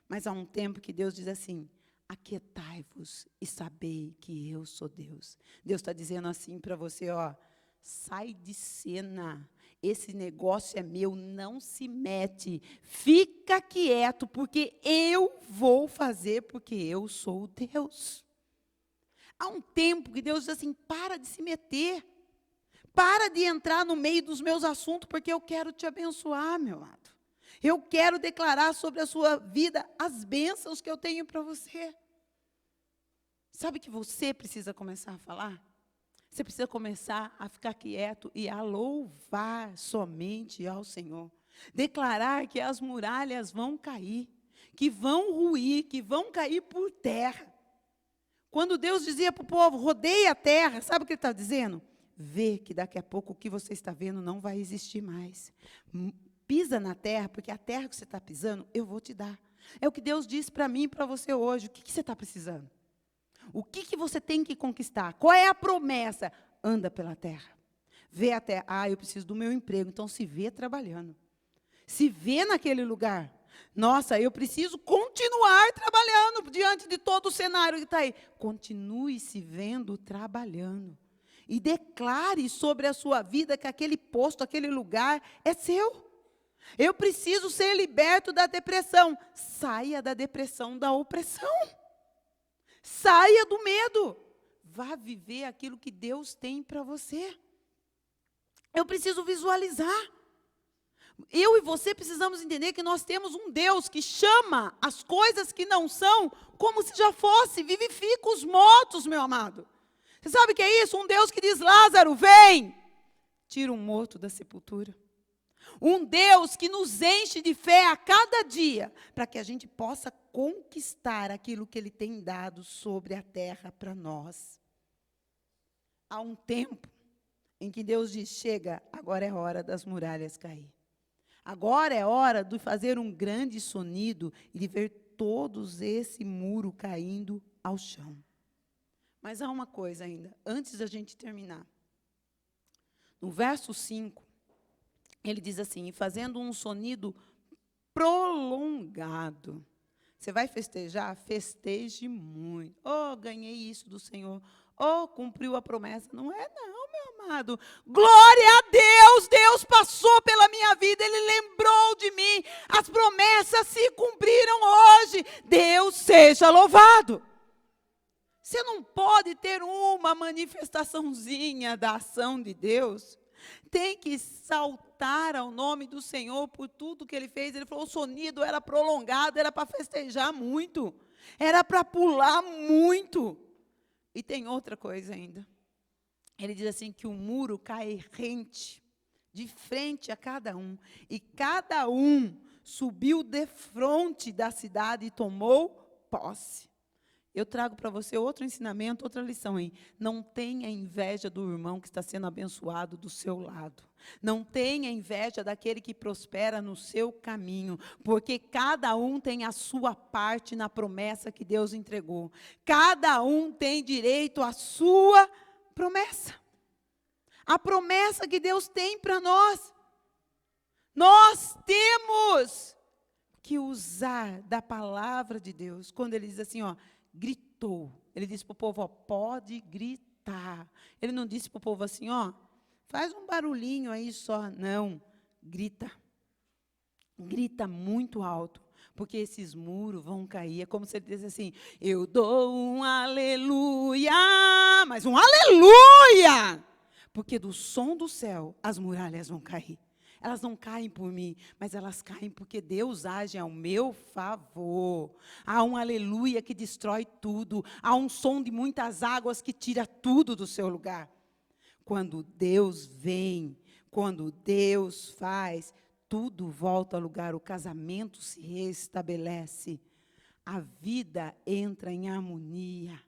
Mas há um tempo que Deus diz assim, aquietai-vos e sabei que eu sou Deus. Deus está dizendo assim para você, ó, sai de cena, esse negócio é meu, não se mete, fica quieto, porque eu vou fazer, porque eu sou Deus. Há um tempo que Deus diz assim, para de se meter, para de entrar no meio dos meus assuntos, porque eu quero te abençoar, meu amado. Eu quero declarar sobre a sua vida as bênçãos que eu tenho para você. Sabe que você precisa começar a falar? Você precisa começar a ficar quieto e a louvar somente ao Senhor. Declarar que as muralhas vão cair, que vão ruir, que vão cair por terra. Quando Deus dizia para o povo, rodeia a terra, sabe o que ele está dizendo? Vê que daqui a pouco o que você está vendo não vai existir mais. Pisa na terra, porque a terra que você está pisando, eu vou te dar. É o que Deus disse para mim e para você hoje. O que você está precisando? O que você tem que conquistar? Qual é a promessa? Anda pela terra. Vê a terra. Ah, eu preciso do meu emprego. Então, se vê trabalhando. Se vê naquele lugar. Nossa, eu preciso continuar trabalhando diante de todo o cenário que está aí. Continue se vendo trabalhando. E declare sobre a sua vida que aquele posto, aquele lugar é seu. Eu preciso ser liberto da depressão. Saia da depressão, da opressão. Saia do medo. Vá viver aquilo que Deus tem para você. Eu preciso visualizar. Eu e você precisamos entender que nós temos um Deus que chama as coisas que não são como se já fosse. Vivifica os mortos, meu amado. Você sabe o que é isso? Um Deus que diz, Lázaro, vem. Tira um morto da sepultura. Um Deus que nos enche de fé a cada dia, para que a gente possa conquistar aquilo que Ele tem dado sobre a terra para nós. Há um tempo em que Deus diz, chega, agora é hora das muralhas cair. Agora é hora de fazer um grande sonido e de ver todos esse muro caindo ao chão. Mas há uma coisa ainda, antes da gente terminar. No verso 5, ele diz assim, fazendo um sonido prolongado. Você vai festejar? Festeje muito. Oh, ganhei isso do Senhor. Oh, cumpriu a promessa. Não é não, meu amado. Glória a Deus. Deus passou pela minha vida. Ele lembrou de mim. As promessas se cumpriram hoje. Deus seja louvado. Você não pode ter uma manifestaçãozinha da ação de Deus. Tem que saltar ao nome do Senhor por tudo que Ele fez. Ele falou, o sonido era prolongado, era para festejar muito. Era para pular muito. E tem outra coisa ainda. Ele diz assim, que o muro cai rente, de frente a cada um. E cada um subiu de fronte da cidade e tomou posse. Eu trago para você outro ensinamento, outra lição aí. Não tenha inveja do irmão que está sendo abençoado do seu lado. Não tenha inveja daquele que prospera no seu caminho, porque cada um tem a sua parte na promessa que Deus entregou. Cada um tem direito à sua promessa. A promessa que Deus tem para nós. Nós temos que usar da palavra de Deus. Quando Ele diz assim, ó, gritou. Ele disse para o povo, ó, pode gritar. Ele não disse para o povo assim, ó, faz um barulhinho aí só. Não, grita. Grita muito alto, porque esses muros vão cair. É como se ele dissesse assim, eu dou um aleluia, mas um aleluia, porque do som do céu as muralhas vão cair. Elas não caem por mim, mas elas caem porque Deus age ao meu favor. Há um aleluia que destrói tudo. Há um som de muitas águas que tira tudo do seu lugar. Quando Deus vem, quando Deus faz, tudo volta ao lugar. O casamento se restabelece. A vida entra em harmonia.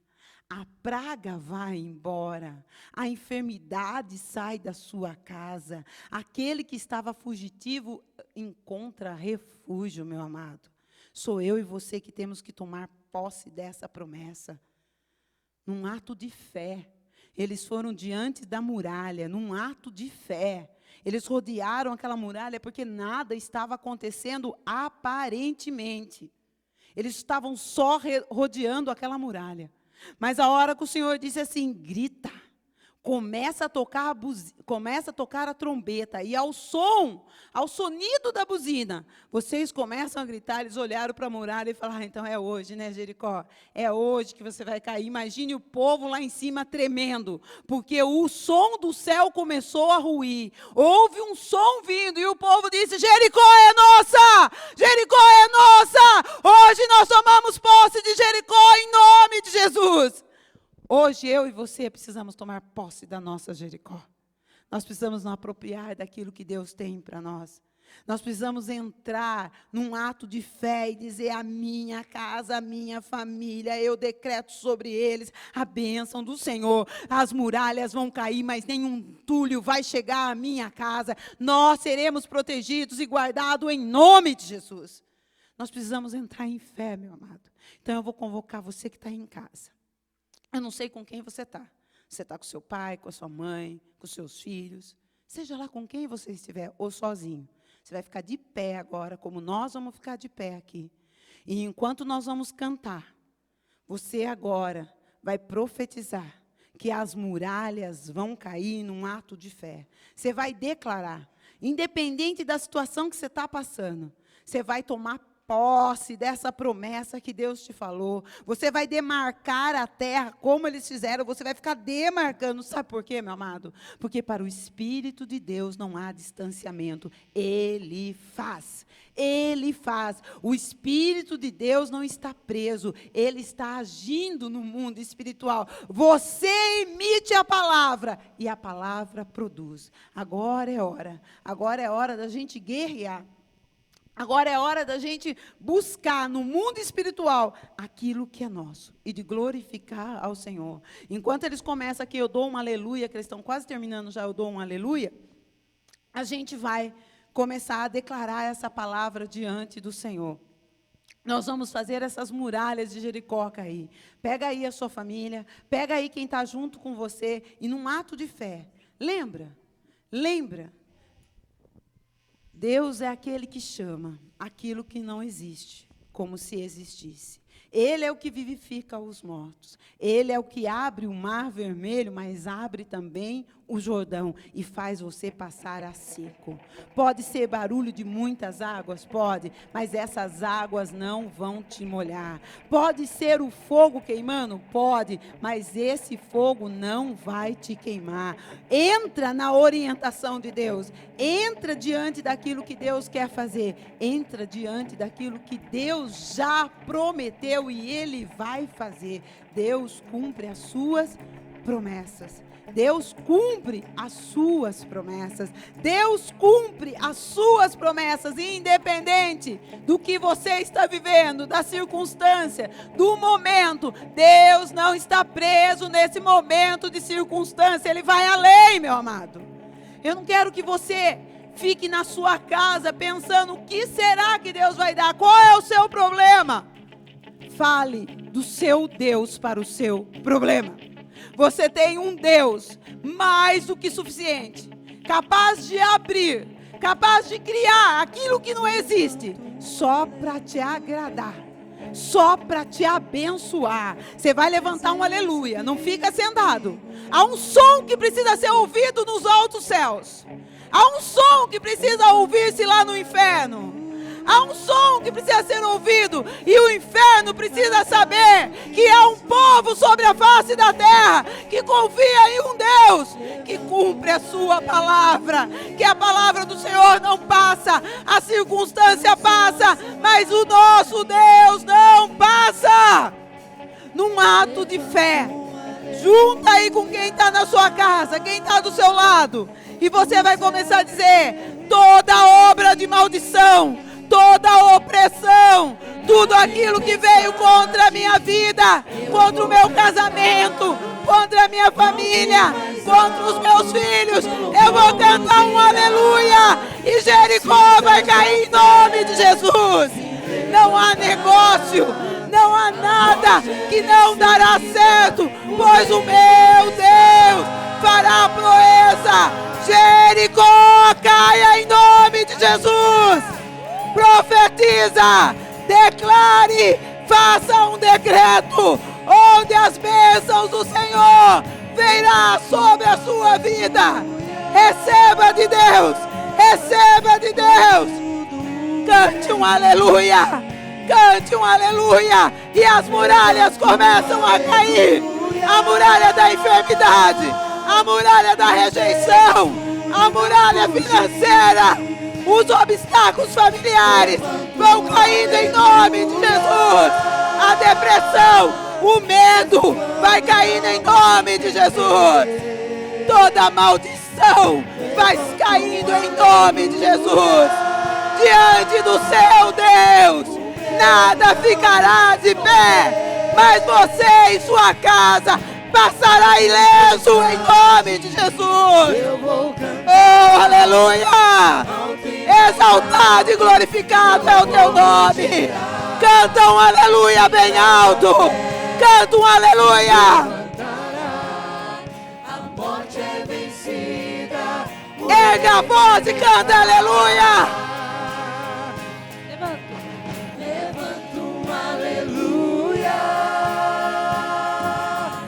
A praga vai embora, a enfermidade sai da sua casa, aquele que estava fugitivo encontra refúgio, meu amado. Sou eu e você que temos que tomar posse dessa promessa. Num ato de fé, eles foram diante da muralha, num ato de fé. Eles rodearam aquela muralha porque nada estava acontecendo aparentemente. Eles estavam só rodeando aquela muralha. Mas a hora que o Senhor disse assim, grita, começa a tocar a trombeta, e ao sonido da buzina, vocês começam a gritar. Eles olharam para a muralha e falaram, então é hoje, né, Jericó? É hoje que você vai cair. Imagine o povo lá em cima tremendo, porque o som do céu começou a ruir. Houve um som vindo, e o povo disse, Jericó é nossa! Jericó é nossa! Hoje nós tomamos posse de Jericó em nome de Jesus! Hoje, eu e você precisamos tomar posse da nossa Jericó. Nós precisamos nos apropriar daquilo que Deus tem para nós. Nós precisamos entrar num ato de fé e dizer, a minha casa, a minha família, eu decreto sobre eles a bênção do Senhor. As muralhas vão cair, mas nenhum entulho vai chegar à minha casa. Nós seremos protegidos e guardados em nome de Jesus. Nós precisamos entrar em fé, meu amado. Então, eu vou convocar você que está em casa. Eu não sei com quem você está. Você está com seu pai, com a sua mãe, com seus filhos. Seja lá com quem você estiver, ou sozinho. Você vai ficar de pé agora, como nós vamos ficar de pé aqui. E enquanto nós vamos cantar, você agora vai profetizar que as muralhas vão cair num ato de fé. Você vai declarar, independente da situação que você está passando, você vai tomar posse dessa promessa que Deus te falou. Você vai demarcar a terra como eles fizeram. Você vai ficar demarcando. Sabe por quê, meu amado? Porque para o Espírito de Deus não há distanciamento. Ele faz. Ele faz. O Espírito de Deus não está preso. Ele está agindo no mundo espiritual. Você emite a palavra e a palavra produz. Agora é hora. Agora é hora da gente guerrear. Agora é hora da gente buscar no mundo espiritual aquilo que é nosso e de glorificar ao Senhor. Enquanto eles começam aqui, eu dou um aleluia, que eles estão quase terminando já, eu dou um aleluia, a gente vai começar a declarar essa palavra diante do Senhor. Nós vamos fazer essas muralhas de Jericó cair. Pega aí a sua família, pega aí quem está junto com você e num ato de fé. Lembra, Deus é aquele que chama aquilo que não existe, como se existisse. Ele é o que vivifica os mortos. Ele é o que abre o mar vermelho, mas abre também o Jordão e faz você passar a seco. Pode ser barulho de muitas águas? Pode, mas essas águas não vão te molhar. Pode ser o fogo queimando? Pode, mas esse fogo não vai te queimar. Entra na orientação de Deus. Entra diante daquilo que Deus quer fazer. Entra diante daquilo que Deus já prometeu e Ele vai fazer. Deus cumpre as suas promessas. Deus cumpre as suas promessas. Deus cumpre as suas promessas, independente do que você está vivendo, da circunstância, do momento. Deus não está preso nesse momento de circunstância. Ele vai além, meu amado. Eu não quero que você fique na sua casa pensando o que será que Deus vai dar. Qual é o seu problema? Fale do seu Deus para o seu problema. Você tem um Deus mais do que suficiente, capaz de abrir, capaz de criar aquilo que não existe, só para te agradar, só para te abençoar. Você vai levantar um aleluia, não fica sentado. Há um som que precisa ser ouvido nos altos céus. Há um som que precisa ouvir-se lá no inferno. Há um som que precisa ser ouvido e o inferno precisa saber que há um povo sobre a face da terra que confia em um Deus que cumpre a sua palavra, que a palavra do Senhor não passa, a circunstância passa, mas o nosso Deus não passa. Num ato de fé, junta aí com quem está na sua casa, quem está do seu lado, e você vai começar a dizer: toda obra de maldição, toda opressão, tudo aquilo que veio contra a minha vida, contra o meu casamento, contra a minha família, contra os meus filhos, eu vou cantar um aleluia e Jericó vai cair em nome de Jesus. Não há negócio, não há nada que não dará certo, pois o meu Deus fará a proeza. Jericó caia em nome de Jesus. Profetiza, Declare, faça um decreto, onde as bênçãos do Senhor virá sobre a sua vida. Receba de Deus, receba de Deus. Cante um aleluia, cante um aleluia, e as muralhas começam a cair. A muralha da enfermidade, a muralha da rejeição, a muralha financeira, os obstáculos familiares vão caindo em nome de Jesus. A depressão, o medo vai caindo em nome de Jesus. Toda maldição vai caindo em nome de Jesus. Diante do seu Deus, nada ficará de pé, mas você e sua casa passará ileso em nome de Jesus. Oh, aleluia! Exaltado e glorificado é o teu nome. Canta um aleluia bem alto. Canta um aleluia. A morte é vencida. Erga a voz e canta aleluia. Levanta um aleluia.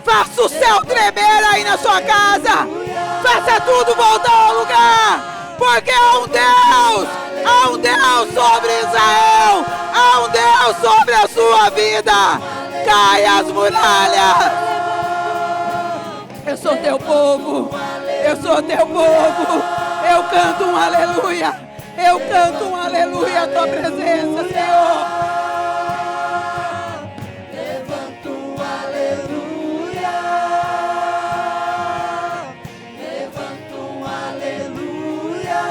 Faça o céu tremer aí na sua casa. Faça tudo voltar ao lugar. Porque há um Deus sobre Israel. Há um Deus sobre a sua vida. Caia as muralhas. Eu sou teu povo. Eu sou teu povo. Eu canto um aleluia. Eu canto um aleluia à tua presença, Senhor. Levanta um aleluia. Levanta um aleluia.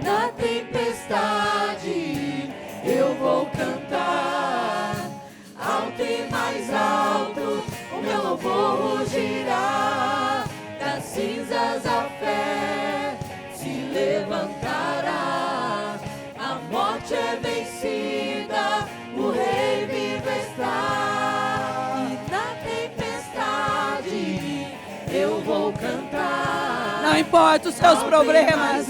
Na tempestade, eu vou cantar alto e mais alto. O meu louvor rugirá. Das cinzas a fé se levantará. A morte é vencida, o Rei vivo está. E na tempestade eu vou cantar. Não importa os seus problemas.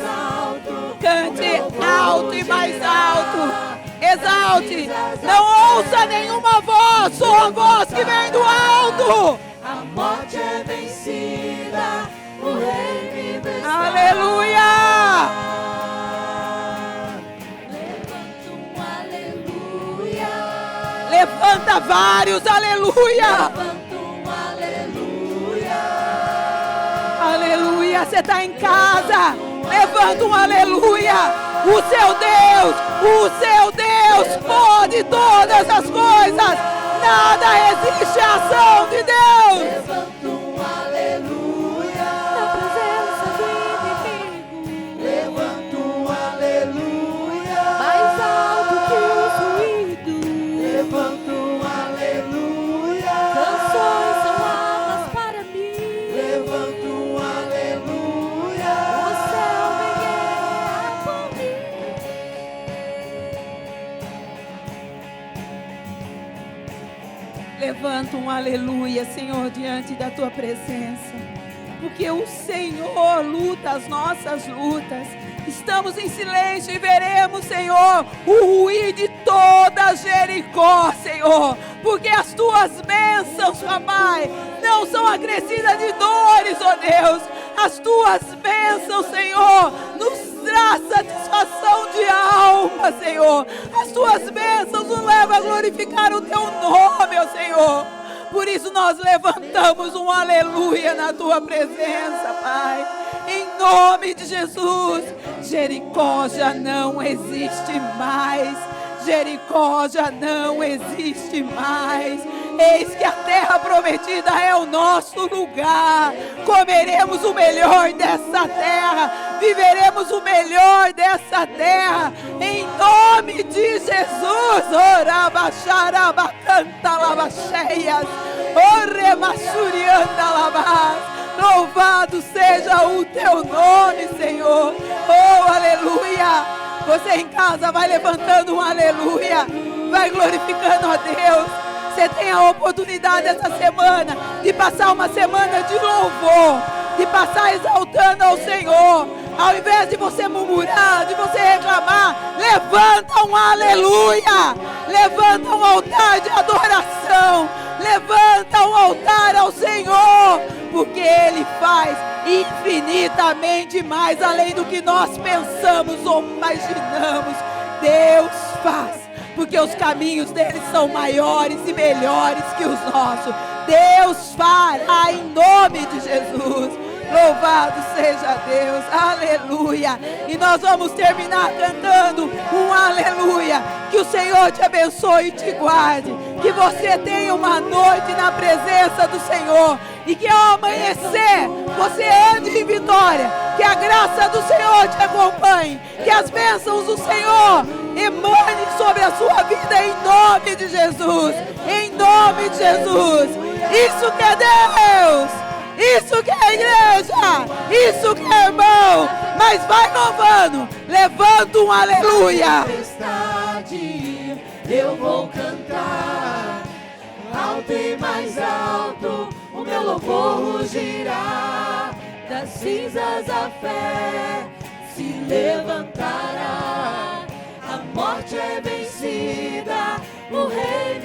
Cante alto e mais alto. Exalte. Não ouça nenhuma voz, só a voz que vem do alto. A morte é vencida, o Rei vivo está. Aleluia. Levanta um aleluia. Levanta vários, aleluia. Levanta um aleluia. Aleluia. Você está em casa. Levanta um aleluia. O seu Deus pode todas as coisas. Nada resiste à ação de Deus. Levanta um aleluia. Na presença do inimigo. Levanta um aleluia. Mais alto que o ruído. Levanta um aleluia. Canções são armas para mim. Levanta um aleluia. O céu vem guerrear por mim. Levanta um aleluia, Senhor, diante da tua presença. Porque o Senhor luta as nossas lutas. Estamos em silêncio e veremos, Senhor, o ruir de toda Jericó, Senhor. Porque as tuas bênçãos, papai, não são acrescidas de dores, ó Deus. As tuas bênçãos, Senhor, nos traz satisfação de alma, Senhor. As tuas bênçãos nos levam a glorificar o teu nome, ó Senhor. Por isso nós levantamos um aleluia na tua presença, Pai. Em nome de Jesus. Jericó já não existe mais. Jericó já não existe mais. Eis que a terra prometida é o nosso lugar. Comeremos o melhor dessa terra. Viveremos o melhor dessa terra. Em nome de Jesus. Orabaxarabacantalabaxeias. Oremaxuriandalabás. Louvado seja o teu nome, Senhor. Oh, aleluia. Você em casa vai levantando um aleluia. Vai glorificando a Deus. Você tem a oportunidade essa semana de passar uma semana de louvor, de passar exaltando ao Senhor. Ao invés de você murmurar, de você reclamar, levanta um aleluia. Levanta um altar de adoração. Levanta um altar ao Senhor, porque Ele faz infinitamente mais além do que nós pensamos ou imaginamos. Deus faz, porque os caminhos dele são maiores e melhores que os nossos. Deus fará em nome de Jesus. Louvado seja Deus, aleluia. E nós vamos terminar cantando um aleluia. Que o Senhor te abençoe e te guarde. Que você tenha uma noite na presença do Senhor. E que ao amanhecer você ande em vitória. Que a graça do Senhor te acompanhe. Que as bênçãos do Senhor emanem sobre a sua vida em nome de Jesus. Em nome de Jesus. Isso que é Deus. Isso que é igreja, isso que é irmão, mas vai louvando, levanta um aleluia. Eu vou cantar, alto e mais alto, o meu louvor rugirá, das cinzas a fé se levantará, a morte é vencida, o rei